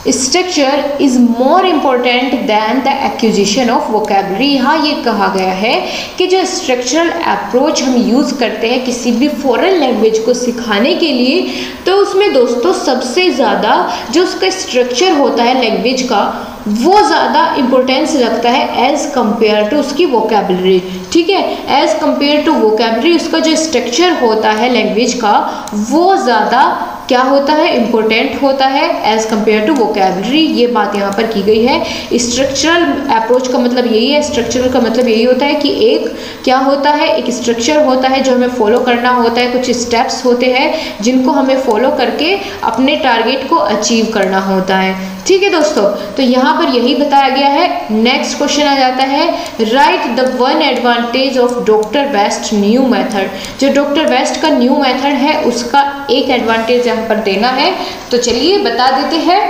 structure is more important than the acquisition of vocabulary. यहाँ ये कहा गया है कि जो स्ट्रक्चरल अप्रोच हम यूज़ करते हैं किसी भी फॉरेन लैंग्वेज को सिखाने के लिए, तो उसमें दोस्तों सबसे ज़्यादा जो उसका स्ट्रक्चर होता है लैंग्वेज का वो ज़्यादा इम्पोर्टेंस रखता है एज़ कम्पेयर टू उसकी वोकेबलरी। ठीक है, एज़ कम्पेयर टू वोकेबलरी उसका जो स्ट्रक्चर होता है लैंग्वेज का वो ज़्यादा क्या होता है, इम्पोर्टेंट होता है एज़ कम्पेयर टू वोकेबलरी। ये बात यहाँ पर की गई है। स्ट्रक्चरल अप्रोच का मतलब यही है, स्ट्रक्चरल का मतलब यही होता है कि एक क्या होता है, एक स्ट्रक्चर होता है जो हमें फॉलो करना होता है, कुछ स्टेप्स होते हैं जिनको हमें फॉलो करके अपने टारगेट को अचीव करना होता है। ठीक है दोस्तों, तो यहाँ पर यही बताया गया है। नेक्स्ट क्वेश्चन आ जाता है right the one advantage of doctor West new method. जो डॉक्टर वेस्ट का न्यू मेथड है उसका एक एडवांटेज यहाँ पर देना है, तो चलिए बता देते हैं।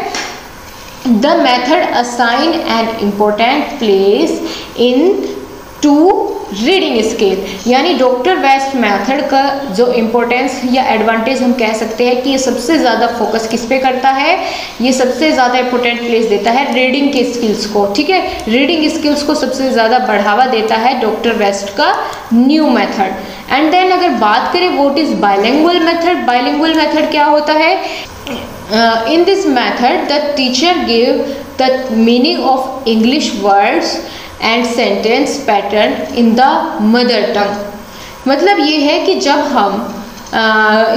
The method assign an important place into reading scale, यानी डॉक्टर वेस्ट मेथड का जो इम्पोर्टेंस या एडवांटेज हम कह सकते हैं कि ये सबसे ज़्यादा फोकस किस पे करता है, ये सबसे ज़्यादा इम्पोर्टेंट प्लेस देता है रीडिंग के स्किल्स को। ठीक है, रीडिंग स्किल्स को सबसे ज़्यादा बढ़ावा देता है डॉक्टर वेस्ट का न्यू मेथड। एंड देन अगर बात करें what is bilingual method. Bilingual method क्या होता है? In this method the teacher give the meaning of English words and sentence pattern in the mother tongue. मतलब ये है कि जब हम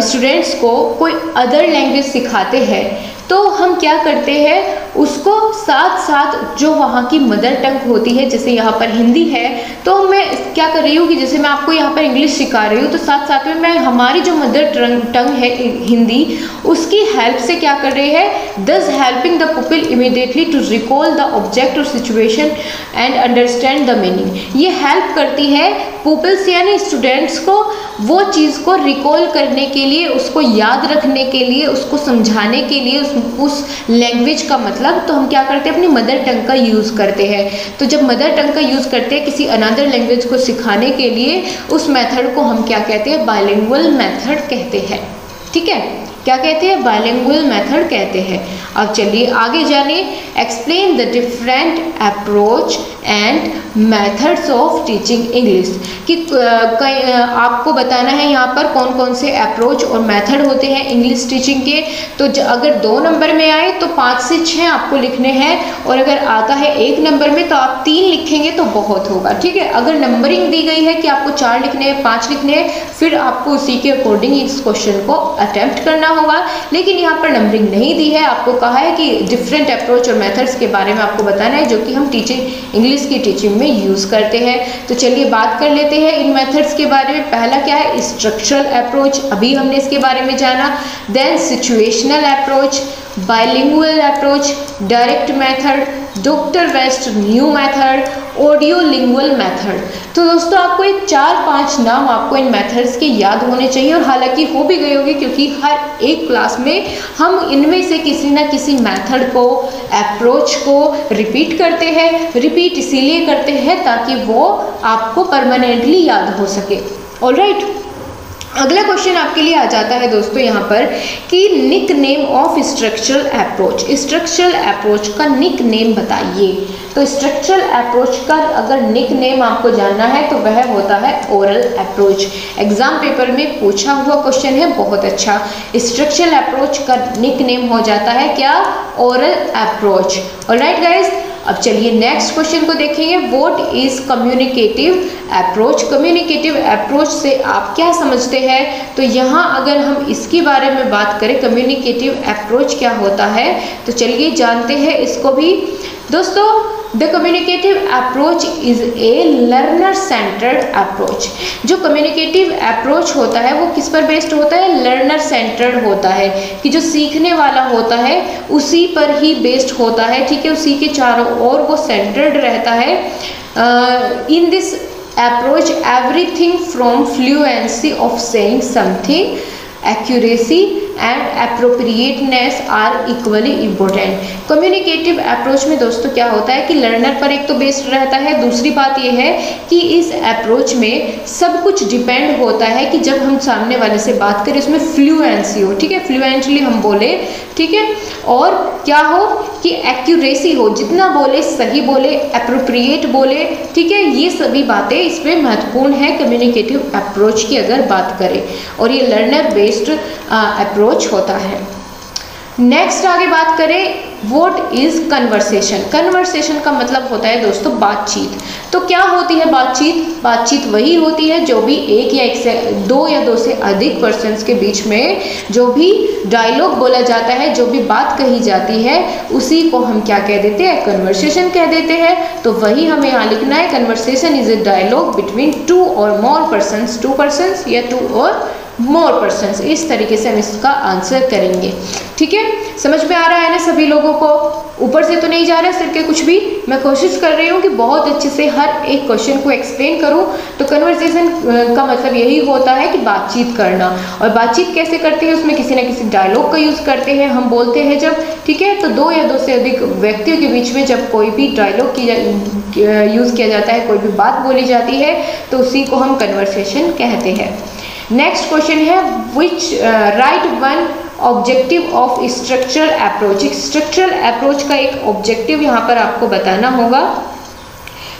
स्टूडेंट्स को कोई अदर लैंग्वेज सिखाते हैं तो हम क्या करते हैं, उसको साथ साथ जो वहाँ की मदर टंग होती है, जैसे यहाँ पर हिंदी है तो मैं क्या कर रही हूँ कि जैसे मैं आपको यहाँ पर इंग्लिश सिखा रही हूँ तो साथ साथ में मैं हमारी जो मदर टंग है हिंदी उसकी हेल्प से क्या कर रहे हैं, thus helping the people immediately to recall the object और situation and understand the meaning. ये हेल्प करती है पीपल्स यानी स्टूडेंट्स को वो चीज़ को रिकॉल करने के लिए, उसको याद रखने के लिए, उसको समझाने के लिए, उस लैंग्वेज का मतलब तो हम क्या करते हैं, अपनी मदर टंग का यूज़ करते हैं। तो जब मदर टंग का यूज़ करते हैं किसी अनदर लैंग्वेज को सिखाने के लिए, उस मेथड को हम क्या कहते हैं, बाइलिंगुअल मेथड कहते हैं। ठीक है, क्या कहते हैं, बाइलिंगुअल मेथड कहते हैं। अब चलिए आगे जाने, explain the different approach and methods of teaching English. कि आपको बताना है यहाँ पर कौन कौन से अप्रोच और मेथड होते हैं इंग्लिश टीचिंग के। तो अगर 2 नंबर में आए तो 5 से 6 आपको लिखने हैं, और अगर आता है 1 नंबर में तो आप 3 लिखेंगे तो बहुत होगा। ठीक है, अगर नंबरिंग दी गई है कि आपको 4 लिखने हैं, 5 लिखने हैं, फिर आपको उसी के अकॉर्डिंग इस क्वेश्चन को अटेम्प्ट करना होगा। लेकिन यहाँ पर नंबरिंग नहीं दी है, आपको कहा है कि डिफरेंट अप्रोच और मेथड्स के बारे में आपको बताना है जो कि हम इंग्लिश की टीचिंग में यूज़ करते हैं। तो चलिए बात कर लेते हैं इन मेथड्स के बारे में। पहला क्या है, स्ट्रक्चरल अप्रोच, अभी हमने इसके बारे में जाना। Then situational approach, bilingual approach, direct method, doctor West new method, audio lingual method. तो दोस्तों आपको एक 4-5 नाम आपको इन मेथड्स के याद होने चाहिए, और हालांकि हो भी गए होंगे क्योंकि हर एक क्लास में हम इनमें से किसी ना किसी मेथड को, अप्रोच को रिपीट करते हैं। रिपीट इसीलिए करते हैं ताकि वो आपको परमानेंटली याद हो सके। ऑलराइट, अगला क्वेश्चन आपके लिए आ जाता है दोस्तों यहाँ पर कि nickname of structural approach. Structural approach का निक नेम बताइए। तो स्ट्रक्चरल अप्रोच का अगर निक नेम आपको जानना है तो वह होता है ओरल अप्रोच। एग्जाम पेपर में पूछा हुआ क्वेश्चन है, बहुत अच्छा। स्ट्रक्चरल अप्रोच का निक नेम हो जाता है क्या, ओरल अप्रोच। ऑलराइट गाइस, अब चलिए नेक्स्ट क्वेश्चन को देखेंगे। What is communicative approach. Communicative approach से आप क्या समझते हैं, तो यहाँ अगर हम इसके बारे में बात करें कम्युनिकेटिव अप्रोच क्या होता है, तो चलिए जानते हैं इसको भी। दोस्तों the communicative approach is a learner centred approach. जो कम्युनिकेटिव अप्रोच होता है वो किस पर बेस्ड होता है, लर्नर सेंटर्ड होता है, कि जो सीखने वाला होता है उसी पर ही बेस्ड होता है। ठीक है, उसी के चारों ओर वो सेंटर्ड रहता है। In this approach everything from fluency of saying something accuracy and appropriateness are equally important. Communicative approach में दोस्तों क्या होता है कि लर्नर पर एक तो बेस्ड रहता है, दूसरी बात यह है कि इस अप्रोच में सब कुछ डिपेंड होता है कि जब हम सामने वाले से बात करें उसमें फ्लुएंसी हो, ठीक है, फ्लुएंटली हम बोले, ठीक है, और क्या हो कि एक्यूरेसी हो, जितना बोले सही बोले, एप्रोप्रिएट बोले, ठीक है, ये सभी बातें इसमें महत्वपूर्ण है कम्युनिकेटिव अप्रोच की अगर बात करें, और ये लर्नर बेस्ड अप्रोच होता है। नेक्स्ट आगे बात करें व्हाट इज कन्वर्सेशन। कन्वर्सेशन का मतलब होता है दोस्तों बातचीत। तो क्या होती है बातचीत? बातचीत वही होती है जो भी एक या एक से दो या दो से अधिक पर्सन्स के बीच में जो भी डायलॉग बोला जाता है, जो भी बात कही जाती है, उसी को हम क्या कह देते हैं? कन्वर्सेशन कह देते हैं। तो वही हमें यहाँ लिखना है, conversation is a dialogue between two or more persons, two persons या टू और मोर पर्सन्स। इस तरीके से हम इसका आंसर करेंगे, ठीक है। समझ में आ रहा है ना सभी लोगों को? ऊपर से तो नहीं जा रहा सिर के कुछ भी। मैं कोशिश कर रही हूँ कि बहुत अच्छे से हर एक क्वेश्चन को एक्सप्लेन करूँ। तो कन्वर्सेशन का मतलब यही होता है कि बातचीत करना, और बातचीत कैसे करते हैं? उसमें किसी न किसी डायलॉग का यूज़ करते हैं, हम बोलते हैं जब, ठीक है। तो दो या दो से अधिक व्यक्तियों के बीच में जब कोई भी डायलॉग यूज़ किया जाता है, कोई भी बात बोली जाती है, तो उसी को हम कन्वर्सेशन कहते हैं। नेक्स्ट क्वेश्चन है which write one objective of structural approach. Structural approach का एक ऑब्जेक्टिव यहाँ पर आपको बताना होगा।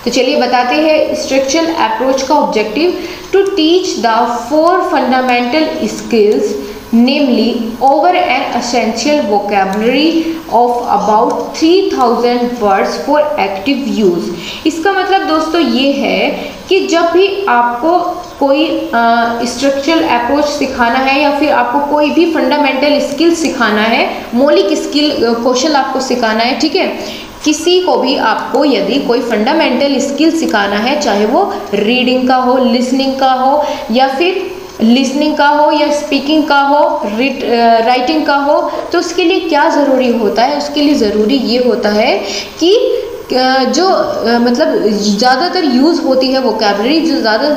तो चलिए बताते हैं। स्ट्रक्चरल अप्रोच का objective to teach the 4 fundamental skills namely over an essential vocabulary of about 3000 words for active use। इसका मतलब दोस्तों ये है कि जब भी आपको कोई स्ट्रक्चरल अप्रोच सिखाना है या फिर आपको कोई भी फंडामेंटल स्किल सिखाना है, मौलिक स्किल कौशल आपको सिखाना है, ठीक है, किसी को भी आपको यदि कोई फंडामेंटल स्किल सिखाना है, चाहे वो रीडिंग का हो, लिसनिंग का हो, या फिर लिसनिंग का हो या स्पीकिंग का हो, राइटिंग का हो, तो उसके लिए क्या ज़रूरी होता है? उसके लिए ज़रूरी ये होता है कि जो मतलब ज़्यादातर यूज़ होती है वोकैबलरी, जो ज़्यादा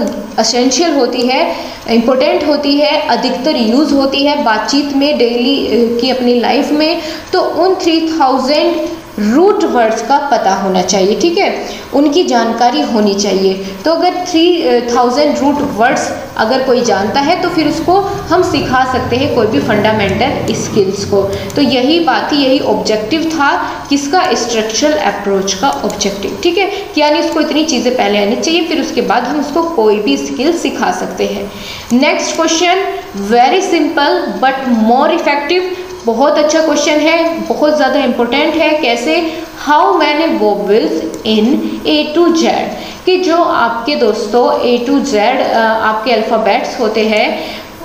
एसेंशियल होती है, इम्पोर्टेंट होती है, अधिकतर यूज़ होती है बातचीत में, डेली की अपनी लाइफ में, तो उन 3000 रूट वर्ड्स का पता होना चाहिए, ठीक है, उनकी जानकारी होनी चाहिए। तो अगर 3000 रूट वर्ड्स अगर कोई जानता है तो फिर उसको हम सिखा सकते हैं कोई भी फंडामेंटल स्किल्स को। तो यही बात थी, यही ऑब्जेक्टिव था किसका? स्ट्रक्चरल अप्रोच का ऑब्जेक्टिव, ठीक है, यानी उसको इतनी चीज़ें पहले आनी चाहिए, फिर उसके बाद हम उसको कोई भी स्किल सिखा सकते हैं। Next question, very simple but more effective. बहुत अच्छा क्वेश्चन है, बहुत ज़्यादा इम्पोर्टेंट है। कैसे? How many vowels in A to Z, कि जो आपके दोस्तों A to Z आपके अल्फ़ाबेट्स होते हैं,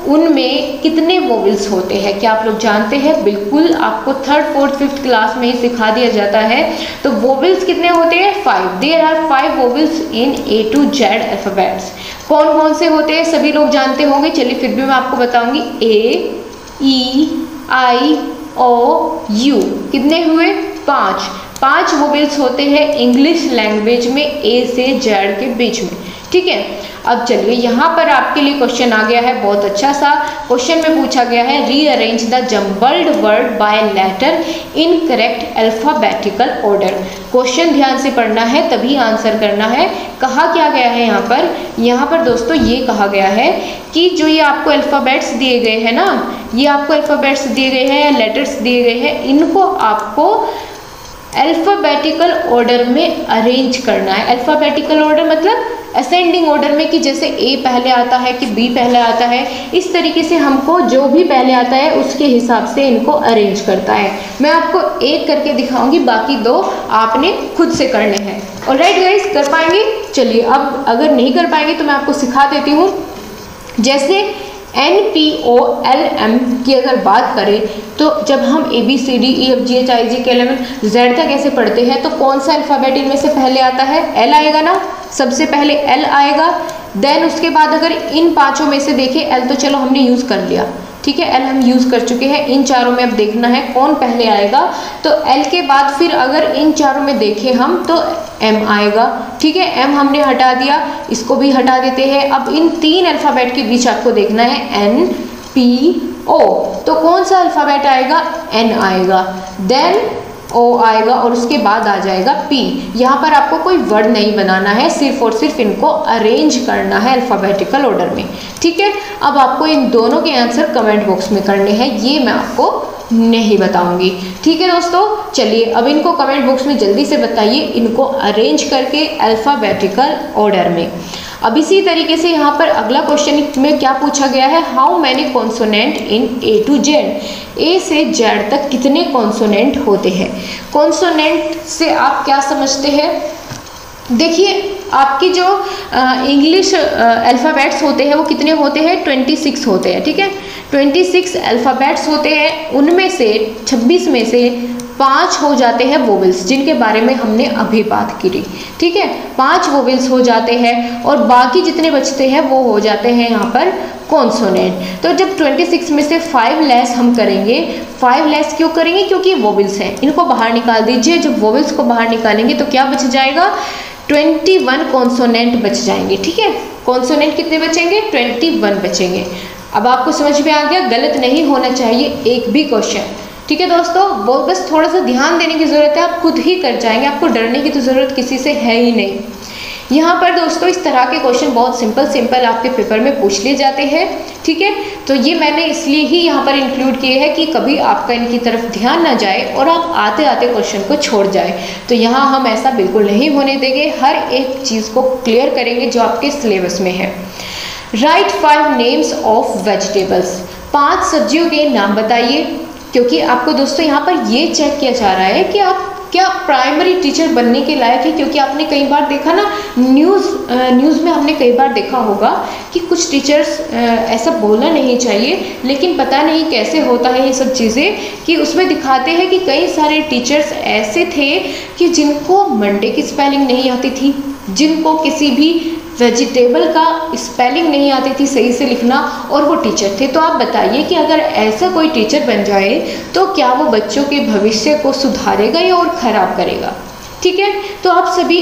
उनमें कितने वोवेल्स होते हैं? क्या आप लोग जानते हैं? बिल्कुल, आपको 3rd, 4th, 5th क्लास में ही सिखा दिया जाता है। तो वोवेल्स कितने होते हैं? 5। There are 5 vowels in A to Z alphabets. कौन कौन से होते हैं? सभी लोग जानते होंगे, चलिए फिर भी मैं आपको बताऊंगी। A, E, I, O, U। कितने हुए? 5 वोवेल्स होते हैं इंग्लिश लैंग्वेज में A से Z के बीच में, ठीक है। अब चलिए यहाँ पर आपके लिए क्वेश्चन आ गया है, बहुत अच्छा सा क्वेश्चन में पूछा गया है, rearrange the jumbled word by letter in correct alphabetical order. Question ध्यान से पढ़ना है तभी आंसर करना है। कहा क्या गया है यहाँ पर दोस्तों ये कहा गया है कि जो ये आपको अल्फ़ाबेट्स दिए गए हैं ना, ये आपको अल्फ़ाबेट्स दिए गए हैं या लेटर्स दिए गए हैं, इनको आपको अल्फ़ाबेटिकल ऑर्डर में अरेंज करना है। अल्फ़ाबेटिकल ऑर्डर मतलब असेंडिंग ऑर्डर में, कि जैसे A पहले आता है कि B पहले आता है, इस तरीके से हमको जो भी पहले आता है उसके हिसाब से इनको अरेंज करता है। मैं आपको एक करके दिखाऊंगी, बाकी 2 आपने खुद से करने हैं। ऑलराइट गाइस, कर पाएंगे? चलिए, अब अगर नहीं कर पाएंगे तो मैं आपको सिखा देती हूँ। जैसे NPOLM की अगर बात करें तो जब हम ABCDEFGHIJK Z तक ऐसे पढ़ते हैं तो कौन सा अल्फ़ाबेट इनमें से पहले आता है? L आएगा ना, सबसे पहले L आएगा। देन उसके बाद अगर इन 5 में से देखें, L तो चलो हमने यूज़ कर लिया, ठीक है, L हम यूज़ कर चुके हैं। इन 4 में अब देखना है कौन पहले आएगा। तो L के बाद फिर अगर इन 4 में देखें हम तो M आएगा, ठीक है, M हमने हटा दिया, इसको भी हटा देते हैं। अब इन 3 अल्फ़ाबेट के बीच आपको देखना है N, P, ओ, तो कौन सा अल्फ़ाबेट आएगा? एन आएगा, देन ओ आएगा और उसके बाद आ जाएगा पी। यहाँ पर आपको कोई वर्ड नहीं बनाना है, सिर्फ और सिर्फ इनको अरेंज करना है अल्फ़ाबेटिकल ऑर्डर में, ठीक है। अब आपको इन दोनों के आंसर कमेंट बॉक्स में करने हैं, ये मैं आपको नहीं बताऊंगी, ठीक है दोस्तों। चलिए अब इनको कमेंट बॉक्स में जल्दी से बताइए, इनको अरेंज करके अल्फ़ाबेटिकल ऑर्डर में। अब इसी तरीके से यहाँ पर अगला क्वेश्चन में क्या पूछा गया है, how many consonant in A to Z, A से जेड तक कितने कॉन्सोनेंट होते हैं। कॉन्सोनेंट से आप क्या समझते हैं? देखिए आपकी जो इंग्लिश अल्फ़ाबेट्स होते हैं वो कितने होते हैं? 26 होते हैं, ठीक है। 26 अल्फ़ाबेट्स होते हैं, उनमें से 26 में से 5 हो जाते हैं वोवेल्स, जिनके बारे में हमने अभी बात की, ठीक है। 5 वोवेल्स हो जाते हैं और बाकी जितने बचते हैं वो हो जाते हैं यहाँ पर कॉन्सोनेंट। तो जब 26 में से 5 लेस हम करेंगे, 5 लेस क्यों करेंगे? क्योंकि वोवेल्स हैं, इनको बाहर निकाल दीजिए। जब वोवेल्स को बाहर निकालेंगे तो क्या बच जाएगा? 21 कॉन्सोनेंट बच जाएंगे, ठीक है। कॉन्सोनेंट कितने बचेंगे? 21 बचेंगे। अब आपको समझ में आ गया, गलत नहीं होना चाहिए एक भी क्वेश्चन, ठीक है दोस्तों। वो बस थोड़ा सा ध्यान देने की ज़रूरत है, आप खुद ही कर जाएंगे, आपको डरने की तो ज़रूरत किसी से है ही नहीं। यहाँ पर दोस्तों इस तरह के क्वेश्चन बहुत सिंपल आपके पेपर में पूछ लिए जाते हैं, ठीक है। तो ये मैंने इसलिए ही यहाँ पर इंक्लूड किए हैं कि कभी आपका इनकी तरफ ध्यान ना जाए और आप आते आते क्वेश्चन को छोड़ जाए। तो यहाँ हम ऐसा बिल्कुल नहीं होने देंगे, हर एक चीज़ को क्लियर करेंगे जो आपके सिलेबस में है। राइट 5 नेम्स ऑफ वेजिटेबल्स, 5 सब्जियों के नाम बताइए। क्योंकि आपको दोस्तों यहाँ पर ये चेक किया जा रहा है कि आप क्या प्राइमरी टीचर बनने के लायक है। क्योंकि आपने कई बार देखा ना, न्यूज़ में हमने कई बार देखा होगा कि कुछ टीचर्स ऐसा बोलना नहीं चाहिए, लेकिन पता नहीं कैसे होता है ये सब चीज़ें, कि उसमें दिखाते हैं कि कई सारे टीचर्स ऐसे थे कि जिनको मंडे की स्पेलिंग नहीं आती थी, जिनको किसी भी वेजिटेबल का स्पेलिंग नहीं आती थी सही से लिखना, और वो टीचर थे। तो आप बताइए कि अगर ऐसा कोई टीचर बन जाए तो क्या वो बच्चों के भविष्य को सुधारेगा या और ख़राब करेगा, ठीक है। तो आप सभी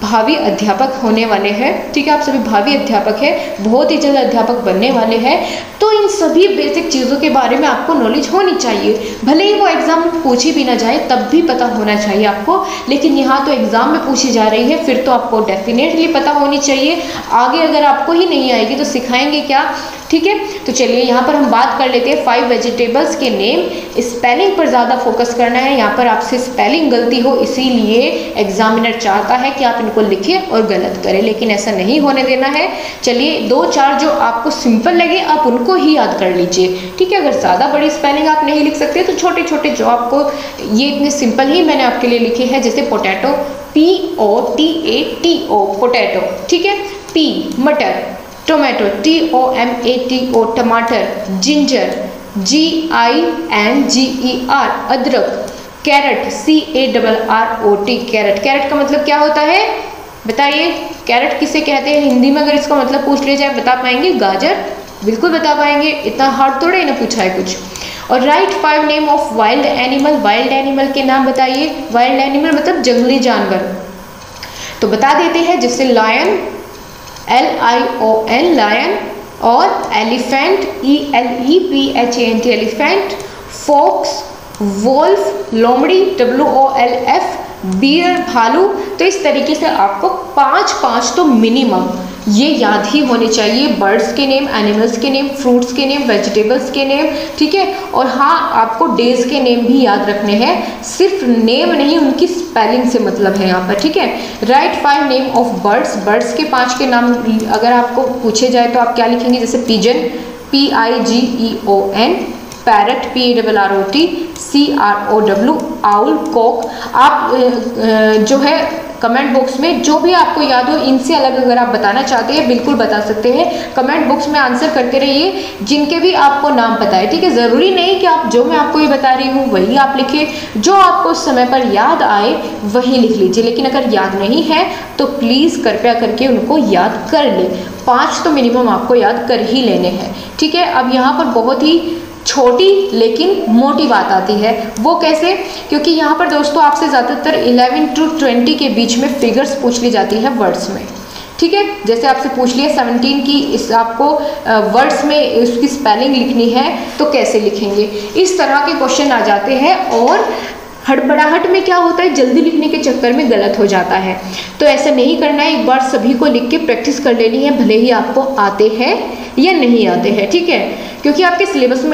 भावी अध्यापक होने वाले हैं, ठीक है। आप सभी भावी अध्यापक हैं, बहुत ही जल्द अध्यापक बनने वाले हैं। तो इन सभी बेसिक चीज़ों के बारे में आपको नॉलेज होनी चाहिए, भले ही वो एग्ज़ाम में पूछी भी ना जाए तब भी पता होना चाहिए आपको। लेकिन यहाँ तो एग्ज़ाम में पूछी जा रही है, फिर तो आपको डेफिनेटली पता होनी चाहिए। आगे अगर आपको ही नहीं आएगी तो सिखाएंगे क्या, ठीक है। तो चलिए यहाँ पर हम बात कर लेते हैं 5 वेजिटेबल्स के नेम। स्पेलिंग पर ज़्यादा फोकस करना है, यहाँ पर आपसे स्पेलिंग गलती हो इसीलिए एग्जामिनर चाहता है कि आप इनको लिखें और गलत करें, लेकिन ऐसा नहीं होने देना है। चलिए 2-4 जो आपको सिंपल लगे आप उनको ही याद कर लीजिए, ठीक है। अगर ज़्यादा बड़ी स्पेलिंग आप नहीं लिख सकते तो छोटे छोटे जो आपको, ये इतने सिंपल ही मैंने आपके लिए लिखे हैं, जैसे पोटैटो, POTATO पोटैटो, ठीक है। P मटर, टोमेटो, TOMATO टमाटर, जिंजर, GINGER अदरक, कैरेट, CARROT कैरेट। कैरेट का मतलब क्या होता है बताइए? कैरेट किसे कहते हैं हिंदी में? अगर इसका मतलब पूछ लिया जाए बता पाएंगे? गाजर, बिल्कुल बता पाएंगे, इतना हार्ड थोड़े ना पूछा है कुछ। और right 5 name of wild animal, wild animal के नाम बताइए। वाइल्ड एनिमल मतलब जंगली जानवर, तो बता देते हैं, जैसे लायन, LION लायन, और elephant, ELEPHANT elephant, fox, wolf, लोमड़ी, WOLF, बियर भालू। तो इस तरीके से आपको 5 तो मिनिमम ये याद ही होने चाहिए, बर्ड्स के नेम, एनिमल्स के नेम, फ्रूट्स के नेम, वेजिटेबल्स के नेम, ठीक है। और हाँ, आपको डेज के नेम भी याद रखने हैं, सिर्फ नेम नहीं उनकी स्पेलिंग से मतलब है यहाँ पर, ठीक है। Right 5 name of birds, birds के 5 के नाम अगर आपको पूछे जाए तो आप क्या लिखेंगे? जैसे pigeon, PIGEON, parrot, PARROT, CROW, owl, cock. आप जो है कमेंट बॉक्स में जो भी आपको याद हो इनसे अलग अगर आप बताना चाहते हैं बिल्कुल बता सकते हैं। कमेंट बॉक्स में आंसर करते रहिए जिनके भी आपको नाम पता है, ठीक है। ज़रूरी नहीं कि आप जो मैं आपको ये बता रही हूँ वही आप लिखें, जो आपको उस समय पर याद आए वही लिख लीजिए। लेकिन अगर याद नहीं है तो प्लीज़ कृपया करके उनको याद कर लें। 5 तो मिनिमम आपको याद कर ही लेने हैं, ठीक है। अब यहाँ पर बहुत ही छोटी लेकिन मोटी बात आती है, वो कैसे? क्योंकि यहाँ पर दोस्तों आपसे ज़्यादातर 11 to 20 के बीच में फिगर्स पूछ ली जाती है वर्ड्स में, ठीक है। जैसे आपसे पूछ लिया 17 की इस आपको वर्ड्स में उसकी स्पेलिंग लिखनी है तो कैसे लिखेंगे, इस तरह के क्वेश्चन आ जाते हैं। और हड़बड़ाहट में क्या होता है, जल्दी लिखने के चक्कर में गलत हो जाता है। तो ऐसा नहीं करना है, एक बार सभी को लिख के प्रैक्टिस कर लेनी है, भले ही आपको आते हैं या नहीं आते हैं, ठीक है। क्योंकि आपके सिलेबस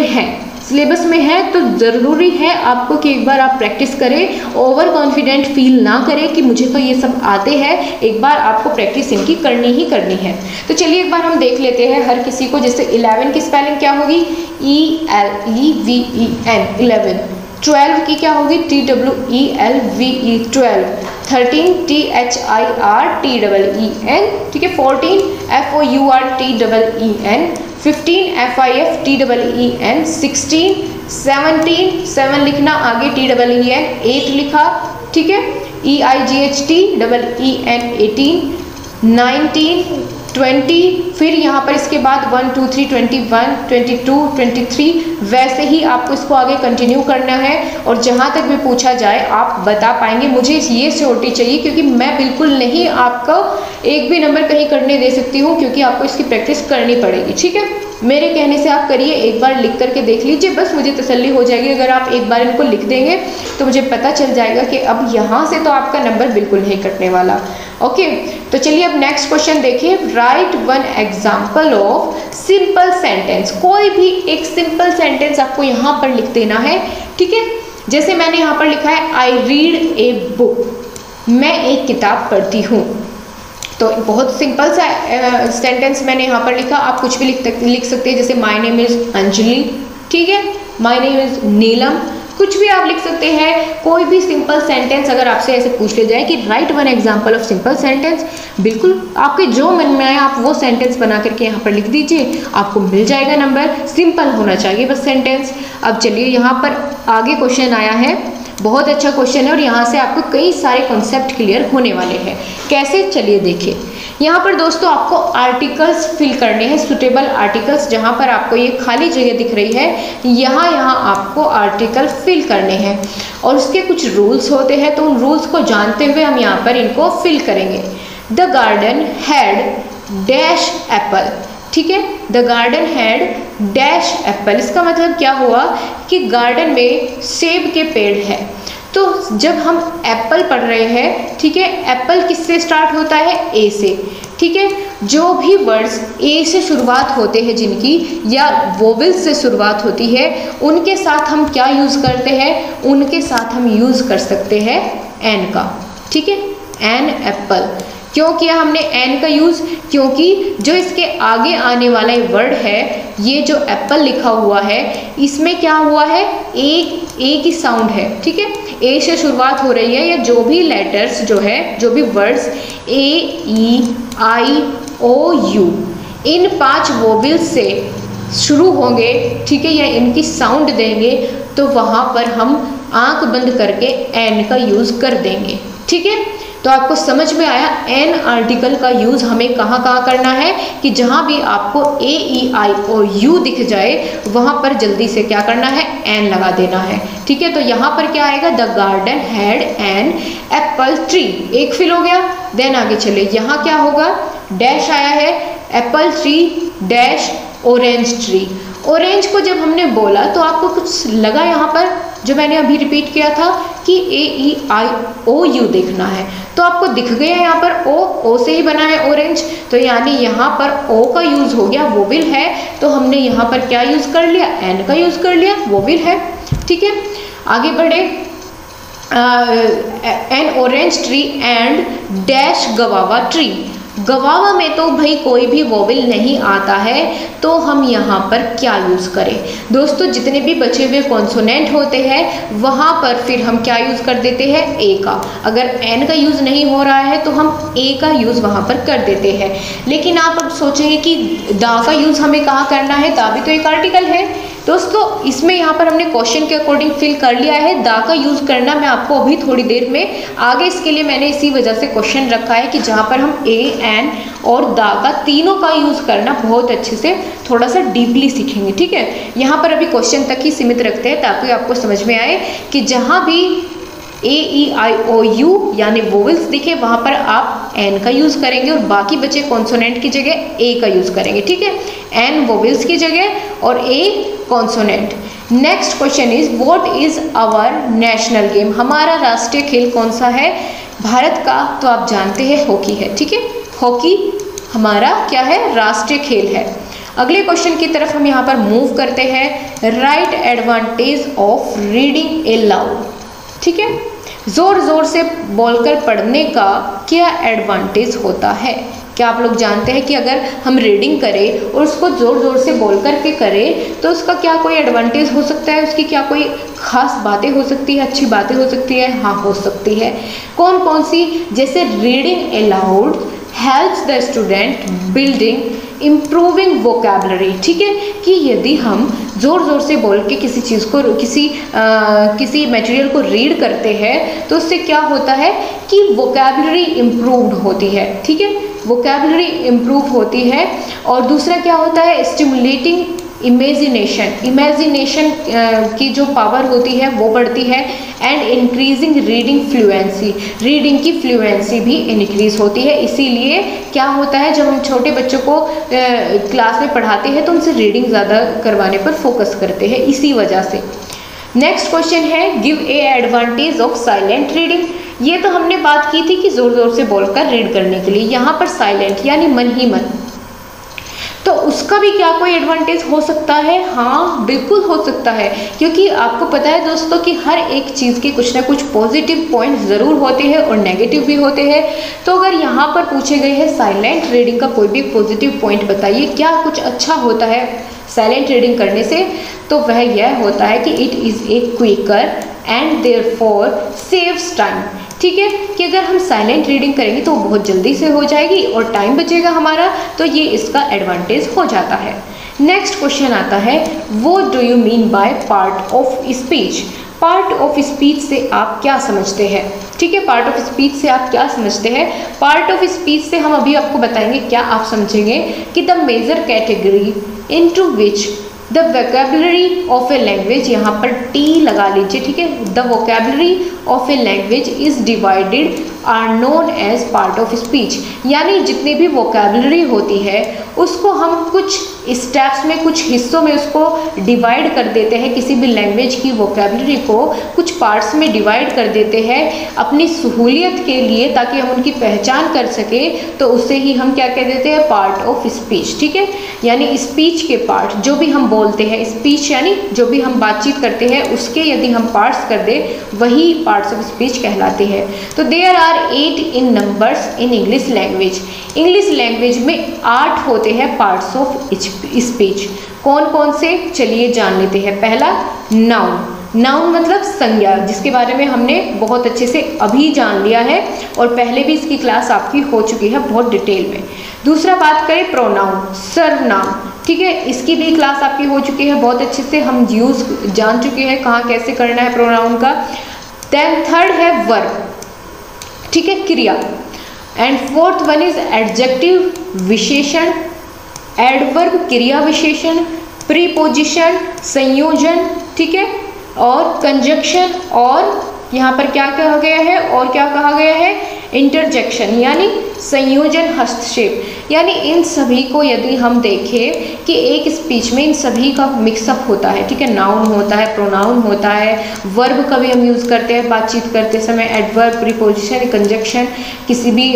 में है तो ज़रूरी है आपको कि एक बार आप प्रैक्टिस करें, ओवर कॉन्फिडेंट फील ना करें कि मुझे तो ये सब आते हैं। एक बार आपको प्रैक्टिस इनकी करनी ही करनी है। तो चलिए एक बार हम देख लेते हैं हर किसी को। जैसे 11 की स्पेलिंग क्या होगी, ELEVEN 11। 12 की क्या होगी, TWELVE 12। 13 THIRTEEN, ठीक है। 14 FOURTEEN। 15 FIFTEEN। 16 17 7 लिखना, आगे TEEN 8 लिखा, ठीक है। EIGHTEEN 18। 19 20, फिर यहाँ पर इसके बाद 1 2 3 21 22 23, वैसे ही आपको इसको आगे कंटिन्यू करना है। और जहाँ तक भी पूछा जाए आप बता पाएंगे। मुझे ये श्योरिटी चाहिए क्योंकि मैं बिल्कुल नहीं आपको एक भी नंबर कहीं करने दे सकती हूँ, क्योंकि आपको इसकी प्रैक्टिस करनी पड़ेगी, ठीक है। मेरे कहने से आप करिए, एक बार लिख करके देख लीजिए, बस मुझे तसल्ली हो जाएगी। अगर आप एक बार इनको लिख देंगे तो मुझे पता चल जाएगा कि अब यहाँ से तो आपका नंबर बिल्कुल नहीं कटने वाला। ओके, तो चलिए अब नेक्स्ट क्वेश्चन देखिए। Right one example of simple sentence. कोई भी एक सिंपल सेंटेंस आपको यहाँ पर लिख देना है, ठीक है। जैसे मैंने यहाँ पर लिखा है आई रीड ए बुक, मैं एक किताब पढ़ती हूँ। तो बहुत सिंपल सा सेंटेंस मैंने यहाँ पर लिखा। आप कुछ भी लिख सकते हैं, जैसे माय नेम इज़ अंजलि, ठीक है। माय नेम इज़ नीलम, कुछ भी आप लिख सकते हैं। कोई भी सिंपल सेंटेंस अगर आपसे ऐसे पूछ लिया जाए कि right one example of simple sentence, बिल्कुल आपके जो मन में आए आप वो सेंटेंस बना करके यहाँ पर लिख दीजिए, आपको मिल जाएगा नंबर। सिंपल होना चाहिए बस सेंटेंस। अब चलिए यहाँ पर आगे क्वेश्चन आया है, बहुत अच्छा क्वेश्चन है और यहाँ से आपको कई सारे कॉन्सेप्ट क्लियर होने वाले हैं। कैसे, चलिए देखिए। यहाँ पर दोस्तों आपको आर्टिकल्स फिल करने हैं, सुटेबल आर्टिकल्स। जहाँ पर आपको ये खाली जगह दिख रही है, यहाँ आपको आर्टिकल फिल करने हैं और उसके कुछ रूल्स होते हैं। तो उन रूल्स को जानते हुए हम यहाँ पर इनको फिल करेंगे। The garden had dash Apple, ठीक है। The garden had dash Apple, इसका मतलब क्या हुआ कि गार्डन में सेब के पेड़ है। तो जब हम एप्पल पढ़ रहे हैं, ठीक है, एप्पल किससे स्टार्ट होता है, ए से, ठीक है। जो भी वर्ड्स ए से शुरुआत होते हैं जिनकी, या वोवेल्स से शुरुआत होती है, उनके साथ हम क्या यूज़ करते हैं, उनके साथ हम यूज़ कर सकते हैं एन का, ठीक है। An apple. क्यों किया हमने एन का यूज़, क्योंकि जो इसके आगे आने वाला वर्ड है, ये जो एप्पल लिखा हुआ है, इसमें क्या हुआ है, ए की साउंड है, ठीक है। ए से शुरुआत हो रही है, या जो भी लेटर्स जो है, जो भी वर्ड्स AEIOU, इन 5 वोवेल्स से शुरू होंगे, ठीक है, या इनकी साउंड देंगे, तो वहाँ पर हम आंख बंद करके एन का यूज़ कर देंगे, ठीक है। तो आपको समझ में आया एन आर्टिकल का यूज़ हमें कहाँ कहाँ करना है, कि जहाँ भी आपको AEIOU दिख जाए वहाँ पर जल्दी से क्या करना है, एन लगा देना है, ठीक है। तो यहाँ पर क्या आएगा, the garden had an apple tree, एक फिल हो गया। देन आगे चले, यहाँ क्या होगा, डैश आया है, Apple tree dash orange tree. Orange को जब हमने बोला तो आपको कुछ लगा यहाँ पर, जो मैंने अभी रिपीट किया था कि AEIOU देखना है, तो आपको दिख गया यहाँ पर ओ से ही बना है ऑरेंज, तो यानी यहाँ पर ओ का यूज़ हो गया, वोवेल है, तो हमने यहाँ पर क्या यूज़ कर लिया, एन का यूज़ कर लिया, वोवेल है, ठीक है। आगे बढ़े, N orange tree and dash गवावा tree. गवावा में तो भाई कोई भी वोवेल नहीं आता है, तो हम यहाँ पर क्या यूज़ करें दोस्तों, जितने भी बचे हुए कॉन्सोनेंट होते हैं वहाँ पर फिर हम क्या यूज़ कर देते हैं, ए का। अगर एन का यूज़ नहीं हो रहा है तो हम ए का यूज़ वहाँ पर कर देते हैं। लेकिन आप अब सोचेंगे कि दा का यूज़ हमें कहाँ करना है, दा भी तो एक आर्टिकल है दोस्तों। इसमें यहाँ पर हमने क्वेश्चन के अकॉर्डिंग फिल कर लिया है, दा का यूज़ करना मैं आपको अभी थोड़ी देर में आगे, इसके लिए मैंने इसी वजह से क्वेश्चन रखा है कि जहाँ पर हम ए, एन और दा का तीनों का यूज़ करना बहुत अच्छे से थोड़ा सा डीपली सीखेंगे, ठीक है। यहाँ पर अभी क्वेश्चन तक ही सीमित रखते हैं ताकि आपको समझ में आए कि जहाँ भी AEIOU यानी वोवेल्स दिखे वहाँ पर आप एन का यूज़ करेंगे और बाकी बचे कॉन्सोनेंट की जगह ए का यूज़ करेंगे, ठीक है। एन वोवेल्स की जगह और a consonant. Next question is what is our national game, हमारा राष्ट्रीय खेल कौन सा है भारत का, तो आप जानते हैं हॉकी है, ठीक है। हॉकी हमारा क्या है, राष्ट्रीय खेल है। अगले क्वेश्चन की तरफ हम यहाँ पर मूव करते हैं। Right advantage of reading A loud, ठीक है। जोर जोर से बोलकर पढ़ने का क्या एडवांटेज होता है, क्या आप लोग जानते हैं कि अगर हम रीडिंग करें और उसको ज़ोर ज़ोर से बोल करके करें तो उसका क्या कोई एडवांटेज हो सकता है, उसकी क्या कोई ख़ास बातें हो सकती है, अच्छी बातें हो सकती है? हाँ, हो सकती है। कौन कौन सी? जैसे reading allowed helps the student building improving vocabulary, ठीक है, कि यदि हम ज़ोर ज़ोर से बोल के किसी चीज़ को किसी मटेरियल को रीड करते हैं तो उससे क्या होता है कि वोकैबुलरी इम्प्रूव्ड होती है, ठीक है, वोकैबुलरी इम्प्रूव होती है। और दूसरा क्या होता है, स्टिमुलेटिंग इमेजिनेशन की जो पावर होती है वो बढ़ती है। And increasing reading fluency, reading की फ्लुएंसी भी इंक्रीज होती है। इसीलिए क्या होता है, जब हम छोटे बच्चों को क्लास में पढ़ाते हैं तो उनसे रीडिंग ज़्यादा करवाने पर फोकस करते हैं, इसी वजह से। नेक्स्ट क्वेश्चन है give a advantage of silent reading. ये तो हमने बात की थी कि ज़ोर ज़ोर से बोलकर रीड करने के लिए, यहाँ पर साइलेंट यानी मन ही मन, तो उसका भी क्या कोई एडवांटेज हो सकता है? हाँ, बिल्कुल हो सकता है, क्योंकि आपको पता है दोस्तों कि हर एक चीज़ के कुछ ना कुछ पॉजिटिव पॉइंट ज़रूर होते हैं और नेगेटिव भी होते हैं। तो अगर यहाँ पर पूछे गए हैं साइलेंट रीडिंग का कोई भी पॉजिटिव पॉइंट बताइए, क्या कुछ अच्छा होता है साइलेंट रीडिंग करने से, तो वह यह होता है कि it is a quicker and therefore saves time, ठीक है, कि अगर हम साइलेंट रीडिंग करेंगे तो बहुत जल्दी से हो जाएगी और टाइम बचेगा हमारा, तो ये इसका एडवांटेज हो जाता है। नेक्स्ट क्वेश्चन आता है what do you mean by part of speech. Part of speech से आप क्या समझते हैं, ठीक है, पार्ट ऑफ स्पीच से आप क्या समझते हैं? पार्ट ऑफ स्पीच से हम अभी आपको बताएंगे क्या आप समझेंगे कि the major category into which the vocabulary of a language, यहाँ पर टी लगा लीजिए, ठीक है, the vocabulary of a language is divided are known as part of speech, यानी जितनी भी वोकैबुलरी होती है उसको हम कुछ स्टेप्स में, कुछ हिस्सों में उसको डिवाइड कर देते हैं। किसी भी लैंग्वेज की वोकैबुलरी को कुछ पार्ट्स में डिवाइड कर देते हैं अपनी सहूलियत के लिए, ताकि हम उनकी पहचान कर सके, तो उससे ही हम क्या कह देते हैं, पार्ट ऑफ स्पीच, ठीक है। यानी स्पीच के पार्ट जो भी हम बोलते हैं, स्पीच यानी जो भी हम बातचीत करते हैं उसके यदि हम पार्ट्स कर दें वही पार्ट्स ऑफ स्पीच कहलाते हैं। तो there are 8 in numbers in English language, English language में 8 होते हैं पार्ट्स ऑफ स्पीच। कौन कौन से, चलिए जान लेते हैं। पहला नाउन, नाउन मतलब संज्ञा, जिसके बारे में हमने बहुत अच्छे से अभी जान लिया है और पहले भी इसकी क्लास आपकी हो चुकी है बहुत डिटेल में। दूसरा बात करें प्रोनाउन, सर्वनाम, ठीक है, इसकी भी क्लास आपकी हो चुकी है बहुत अच्छे से, हम यूज़ जान चुके हैं कहाँ कैसे करना है प्रोनाउन का। देन थर्ड है वर्ब, ठीक है, क्रिया। And fourth one is adjective, विशेषण, एडवर्ब क्रिया विशेषण, प्रीपोजिशन संयोजन, ठीक है, और कंजक्शन, और यहाँ पर क्या कहा गया है, और क्या कहा गया है, इंटरजेक्शन यानी संयोजन, हस्तक्षेप। यानी इन सभी को यदि हम देखें कि एक स्पीच में इन सभी का मिक्सअप होता है, ठीक है, नाउन होता है, प्रोनाउन होता है, वर्ब का भी हम यूज़ करते हैं बातचीत करते समय, एडवर्ब, प्रीपोजिशन, कंजक्शन, किसी भी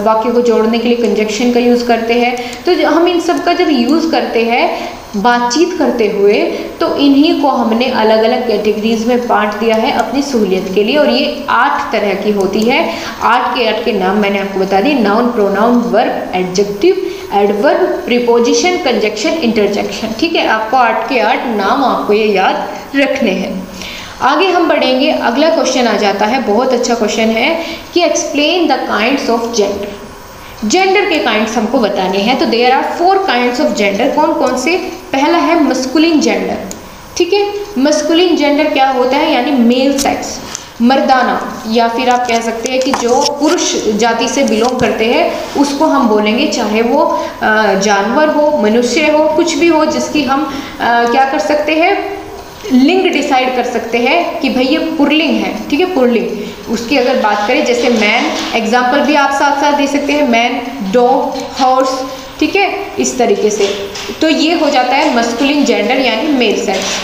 वाक्य को जोड़ने के लिए कंजक्शन का यूज़ करते हैं। तो हम इन सब का जब यूज़ करते हैं बातचीत करते हुए, तो इन्हीं को हमने अलग अलग कैटेगरीज में बांट दिया है अपनी सहूलियत के लिए, और ये 8 तरह की होती है। 8 के नाम मैंने आपको बता दिए, noun, pronoun, verb, adjective, adverb, preposition, conjunction, interjection, ठीक है। आपको 8 के 8 नाम आपको ये याद रखने हैं। आगे हम बढ़ेंगे, अगला क्वेश्चन आ जाता है, बहुत अच्छा क्वेश्चन है कि explain the kinds of gender. Gender के काइंड्स हमको बताने हैं, तो there are 4 kinds of gender. कौन कौन से? पहला है मस्कुलिन जेंडर, ठीक है, मस्कुलिन जेंडर क्या होता है, यानी मेल सेक्स, मर्दाना, या फिर आप कह सकते हैं कि जो पुरुष जाति से बिलोंग करते हैं उसको हम बोलेंगे, चाहे वो जानवर हो, मनुष्य हो, कुछ भी हो, जिसकी हम क्या कर सकते हैं, लिंग डिसाइड कर सकते हैं कि भाई ये पुल्लिंग है, ठीक है, पुल्लिंग। उसकी अगर बात करें जैसे मैन, एग्जाम्पल भी आप साथ साथ दे सकते हैं, मैन, डॉग, हॉर्स, ठीक है, इस तरीके से। तो ये हो जाता है मस्कुलिन जेंडर यानी मेल सेक्स।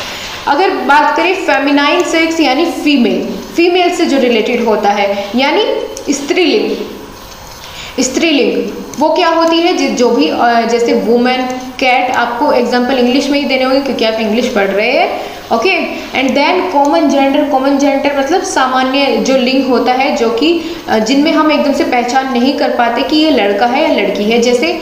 अगर बात करें फेमिनाइन सेक्स यानी फीमेल, फीमेल से जो रिलेटेड होता है, यानी स्त्रीलिंग। स्त्रीलिंग वो क्या होती है, जो भी जैसे वुमेन, कैट, आपको एग्जाम्पल इंग्लिश में ही देने होंगे क्योंकि आप इंग्लिश पढ़ रहे हैं, okay. And then common gender, common gender मतलब सामान्य जो लिंग होता है, जो कि जिनमें हम एकदम से पहचान नहीं कर पाते कि ये लड़का है या लड़की है। जैसे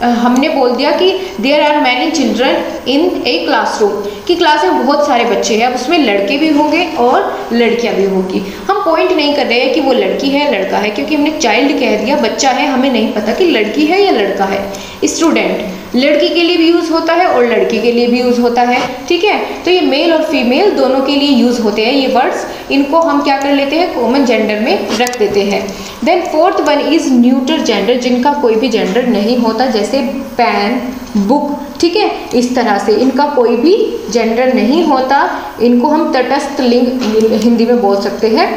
हमने बोल दिया कि there are many children in a classroom, कि क्लास में बहुत सारे बच्चे हैं, अब उसमें लड़के भी होंगे और लड़कियां भी होगी। हम पॉइंट नहीं कर रहे हैं कि वो लड़की है लड़का है, क्योंकि हमने चाइल्ड कह दिया, बच्चा है, हमें नहीं पता कि लड़की है या लड़का है। स्टूडेंट लड़की के लिए भी यूज़ होता है और लड़के के लिए भी यूज़ होता है, ठीक है। तो ये मेल और फीमेल दोनों के लिए यूज़ होते हैं ये वर्ड्स, इनको हम क्या कर लेते हैं, कॉमन जेंडर में रख देते हैं। Then fourth one is neutral gender, जिनका कोई भी जेंडर नहीं होता, जैसे पेन, बुक, ठीक है, इस तरह से इनका कोई भी जेंडर नहीं होता। इनको हम तटस्थ लिंग हिंदी में बोल सकते हैं,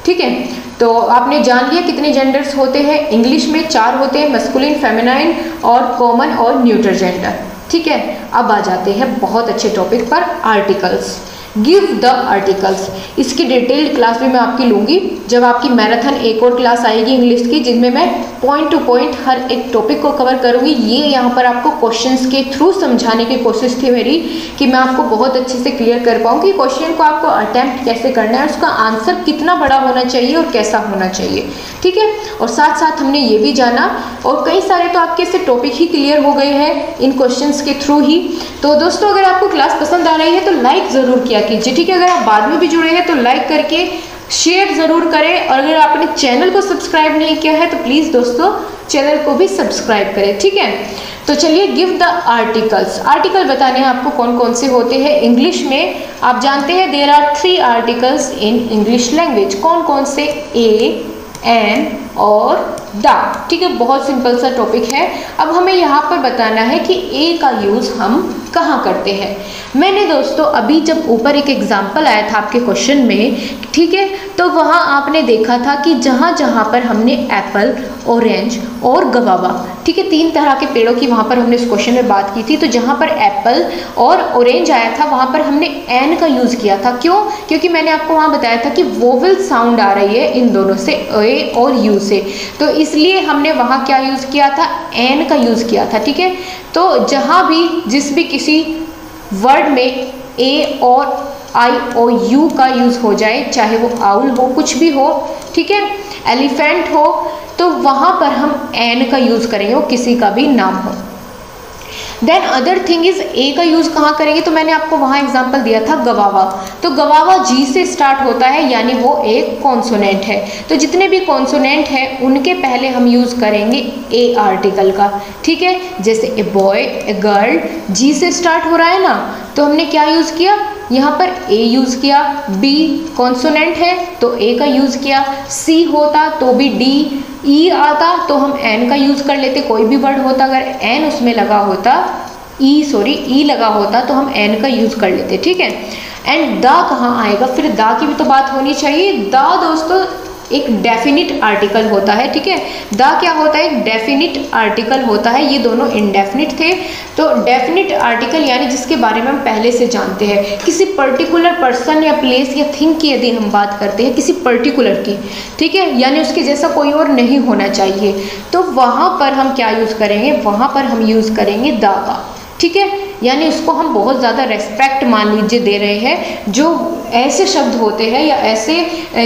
ठीक है। तो आपने जान लिया कितने जेंडर्स होते हैं, इंग्लिश में 4 होते हैं, मस्कुलिन, फेमिनाइन और कॉमन और न्यूट्रल जेंडर, ठीक है। अब आ जाते हैं बहुत अच्छे टॉपिक पर, आर्टिकल्स। गिव द आर्टिकल्स, इसकी डिटेल्ड क्लास भी मैं आपकी लूँगी जब आपकी मैराथन एक और क्लास आएगी इंग्लिश की, जिनमें मैं पॉइंट टू पॉइंट हर एक टॉपिक को कवर करूँगी। ये यहाँ पर आपको क्वेश्चंस के थ्रू समझाने की कोशिश थी मेरी, कि मैं आपको बहुत अच्छे से क्लियर कर पाऊँ कि क्वेश्चन को आपको अटैम्प्ट कैसे करना है, उसका आंसर कितना बड़ा होना चाहिए और कैसा होना चाहिए, ठीक है। और साथ साथ हमने ये भी जाना, और कई सारे तो आपके से टॉपिक ही क्लियर हो गए हैं इन क्वेश्चंस के थ्रू ही। तो दोस्तों अगर आपको क्लास पसंद आ रही है तो लाइक ज़रूर किया कीजिए, ठीक है। अगर आप बाद में भी जुड़े हैं तो लाइक करके शेयर ज़रूर करें, और अगर आपने चैनल को सब्सक्राइब नहीं किया है तो प्लीज़ दोस्तों चैनल को भी सब्सक्राइब करें, ठीक है। तो चलिए गिव द आर्टिकल्स, आर्टिकल बताने हैं आपको कौन कौन से होते हैं इंग्लिश में। आप जानते हैं there are 3 articles in English language, कौन कौन से, ए, एन और द, ठीक है। बहुत सिंपल सा टॉपिक है। अब हमें यहाँ पर बताना है कि ए का यूज़ हम कहाँ करते हैं। मैंने दोस्तों अभी जब ऊपर एक एग्जाम्पल आया था आपके क्वेश्चन में, ठीक है, तो वहाँ आपने देखा था कि जहाँ जहाँ पर हमने एप्पल, ऑरेंज और गवावा, ठीक है, 3 तरह के पेड़ों की वहाँ पर हमने इस क्वेश्चन में बात की थी। तो जहाँ पर एप्पल और ऑरेंज आया था वहाँ पर हमने एन का यूज़ किया था। क्यों? क्योंकि मैंने आपको वहाँ बताया था कि वोवेल साउंड आ रही है इन दोनों से, ए और यू से, तो इसलिए हमने वहाँ क्या यूज़ किया था, एन का यूज़ किया था, ठीक है। तो जहाँ भी जिस भी किसी वर्ड में ए और आई और यू का यूज़ हो जाए, चाहे वो आउल हो, कुछ भी हो, ठीक है, एलिफेंट हो, तो वहाँ पर हम एन का यूज़ करेंगे, वो किसी का भी नाम हो। Then other thing is a का यूज़ कहाँ करेंगे, तो मैंने आपको वहाँ एग्जांपल दिया था गवावा। तो गवावा जी से स्टार्ट होता है, यानी वो एक कॉन्सोनेंट है। तो जितने भी कॉन्सोनेंट हैं उनके पहले हम यूज़ करेंगे ए आर्टिकल का, ठीक है। जैसे ए बॉय, ए गर्ल, जी से स्टार्ट हो रहा है ना, तो हमने क्या यूज़ किया, यहाँ पर ए यूज़ किया। बी कॉन्सोनेंट है तो ए का यूज़ किया। सी होता तो भी डी। ई आता तो हम एन का यूज़ कर लेते, कोई भी वर्ड होता अगर एन उसमें लगा होता, ई लगा होता तो हम एन का यूज़ कर लेते, ठीक है। एंड द कहाँ आएगा, फिर द की भी तो बात होनी चाहिए। द दोस्तों एक डेफिनिट आर्टिकल होता है, ठीक है। द क्या होता है, एक डेफिनिट आर्टिकल होता है। ये दोनों इनडेफिनिट थे। तो डेफिनिट आर्टिकल यानी जिसके बारे में हम पहले से जानते हैं, किसी पर्टिकुलर पर्सन या प्लेस या थिंग की यदि हम बात करते हैं, किसी पर्टिकुलर की, ठीक है, यानी उसके जैसा कोई और नहीं होना चाहिए, तो वहाँ पर हम क्या यूज़ करेंगे, वहाँ पर हम यूज़ करेंगे द का, ठीक है। यानी उसको हम बहुत ज़्यादा रेस्पेक्ट मान लीजिए दे रहे हैं। जो ऐसे शब्द होते हैं या ऐसे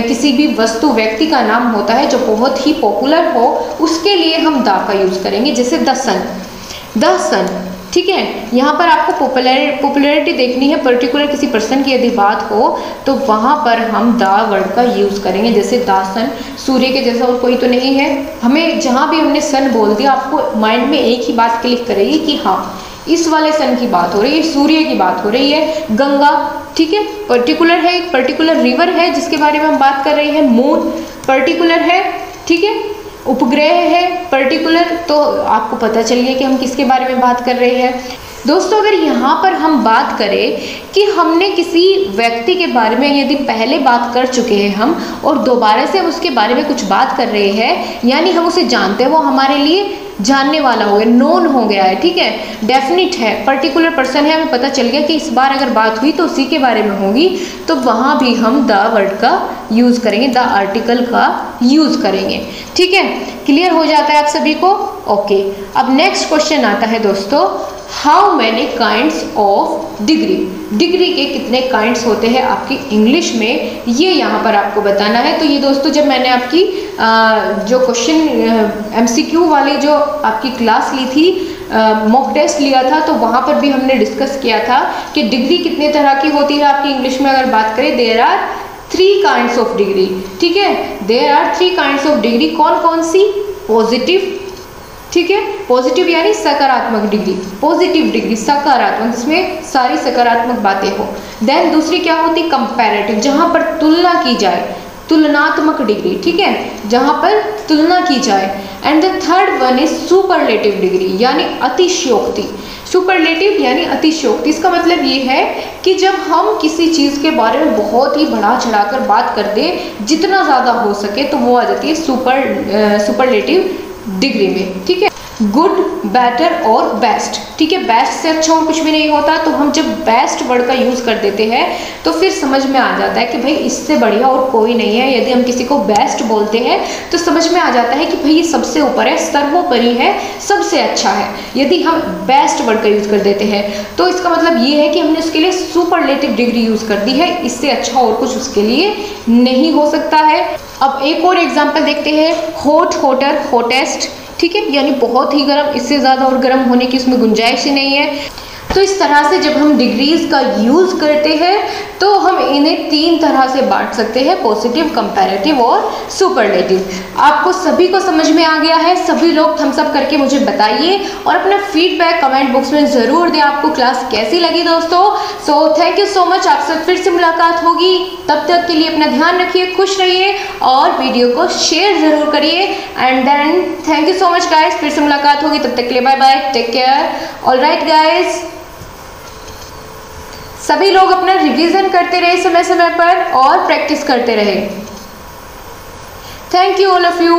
किसी भी वस्तु व्यक्ति का नाम होता है जो बहुत ही पॉपुलर हो, उसके लिए हम द का यूज़ करेंगे। जैसे द सन, ठीक है। यहाँ पर आपको पॉपुलैरिटी देखनी है, पर्टिकुलर किसी पर्सन की यदि बात हो तो वहाँ पर हम द वर्ड का यूज़ करेंगे। जैसे द सन, सूर्य के जैसा और कोई तो नहीं है। हमें जहाँ भी हमने सन बोल दिया, आपको माइंड में एक ही बात क्लिक करेगी कि हाँ इस वाले सन की बात हो रही है, सूर्य की बात हो रही है। गंगा, ठीक है, पर्टिकुलर है, एक पर्टिकुलर रिवर है जिसके बारे में हम बात कर रहे हैं। मून पर्टिकुलर है, ठीक है, उपग्रह है पर्टिकुलर, तो आपको पता चलिए कि हम किसके बारे में बात कर रहे हैं। दोस्तों अगर यहाँ पर हम बात करें कि हमने किसी व्यक्ति के बारे में यदि पहले बात कर चुके हैं हम और दोबारा से हम उसके बारे में कुछ बात कर रहे हैं, यानी हम उसे जानते हैं, वो हमारे लिए जानने वाला हो गया, नोन हो गया है, ठीक है, डेफिनिट है, पर्टिकुलर पर्सन है, हमें पता चल गया कि इस बार अगर बात हुई तो उसी के बारे में होगी, तो वहाँ भी हम द वर्ड का यूज़ करेंगे, द आर्टिकल का यूज़ करेंगे। ठीक है, क्लियर हो जाता है आप सभी को? ओके, अब नेक्स्ट क्वेश्चन आता है दोस्तों, how many kinds of degree, degree के कितने काइंड्स होते हैं आपकी इंग्लिश में, ये यहाँ पर आपको बताना है। तो ये दोस्तों जब मैंने आपकी जो क्वेश्चन MCQ वाली जो आपकी क्लास ली थी, मॉक टेस्ट लिया था, तो वहाँ पर भी हमने डिस्कस किया था कि डिग्री कितने तरह की होती है आपकी इंग्लिश में। अगर बात करें, there are 3 kinds of degree, ठीक है, there are 3 kinds of degree. कौन कौन सी? पॉजिटिव, ठीक है, पॉजिटिव यानी सकारात्मक डिग्री, पॉजिटिव डिग्री सकारात्मक, जिसमें सारी सकारात्मक बातें हो। देन दूसरी क्या होती? कंपैरेटिव, जहाँ पर तुलना की जाए, तुलनात्मक डिग्री, ठीक है, जहाँ पर तुलना की जाए। And the third one is superlative degree, यानी अतिशयोक्ति। सुपरलेटिव यानी अतिशयोक्ति, इसका मतलब ये है कि जब हम किसी चीज़ के बारे में बहुत ही बढ़ा चढ़ाकर बात कर दें, जितना ज़्यादा हो सके, तो वो आ जाती है सुपरलेटिव डिग्री में। ठीक है, गुड, बेटर और बेस्ट, ठीक है, बेस्ट से अच्छा और कुछ भी नहीं होता, तो हम जब बेस्ट वर्ड का यूज़ कर देते हैं तो फिर समझ में आ जाता है कि भाई इससे बढ़िया और कोई नहीं है। यदि हम किसी को बेस्ट बोलते हैं तो समझ में आ जाता है कि भाई ये सबसे ऊपर है, सर्वोपरि है, सबसे अच्छा है। यदि हम बेस्ट वर्ड का यूज़ कर देते हैं तो इसका मतलब ये है कि हमने उसके लिए सुपरलेटिव डिग्री यूज़ कर दी है, इससे अच्छा और कुछ उसके लिए नहीं हो सकता है। अब एक और एग्जाम्पल देखते हैं, हॉट, हॉटर, हॉटेस्ट, ठीक है, यानी बहुत ही गर्म, इससे ज़्यादा और गर्म होने की उसमें गुंजाइश ही नहीं है। तो इस तरह से जब हम डिग्रीज का यूज़ करते हैं तो हम इन्हें 3 तरह से बांट सकते हैं, पॉजिटिव, कंपैरेटिव और सुपरलेटिव। आपको सभी को समझ में आ गया है? सभी लोग थम्स अप करके मुझे बताइए और अपना फीडबैक कमेंट बॉक्स में ज़रूर दें, आपको क्लास कैसी लगी दोस्तों। So thank you so much, आपसे फिर से मुलाकात होगी, तब तक के लिए अपना ध्यान रखिए, खुश रहिए और वीडियो को शेयर ज़रूर करिए। And then thank you so much guys, फिर से मुलाकात होगी, तब तक के लिए bye bye, take care. All right guys, सभी लोग अपना रिवीजन करते रहे समय समय पर और प्रैक्टिस करते रहे। Thank you all of you.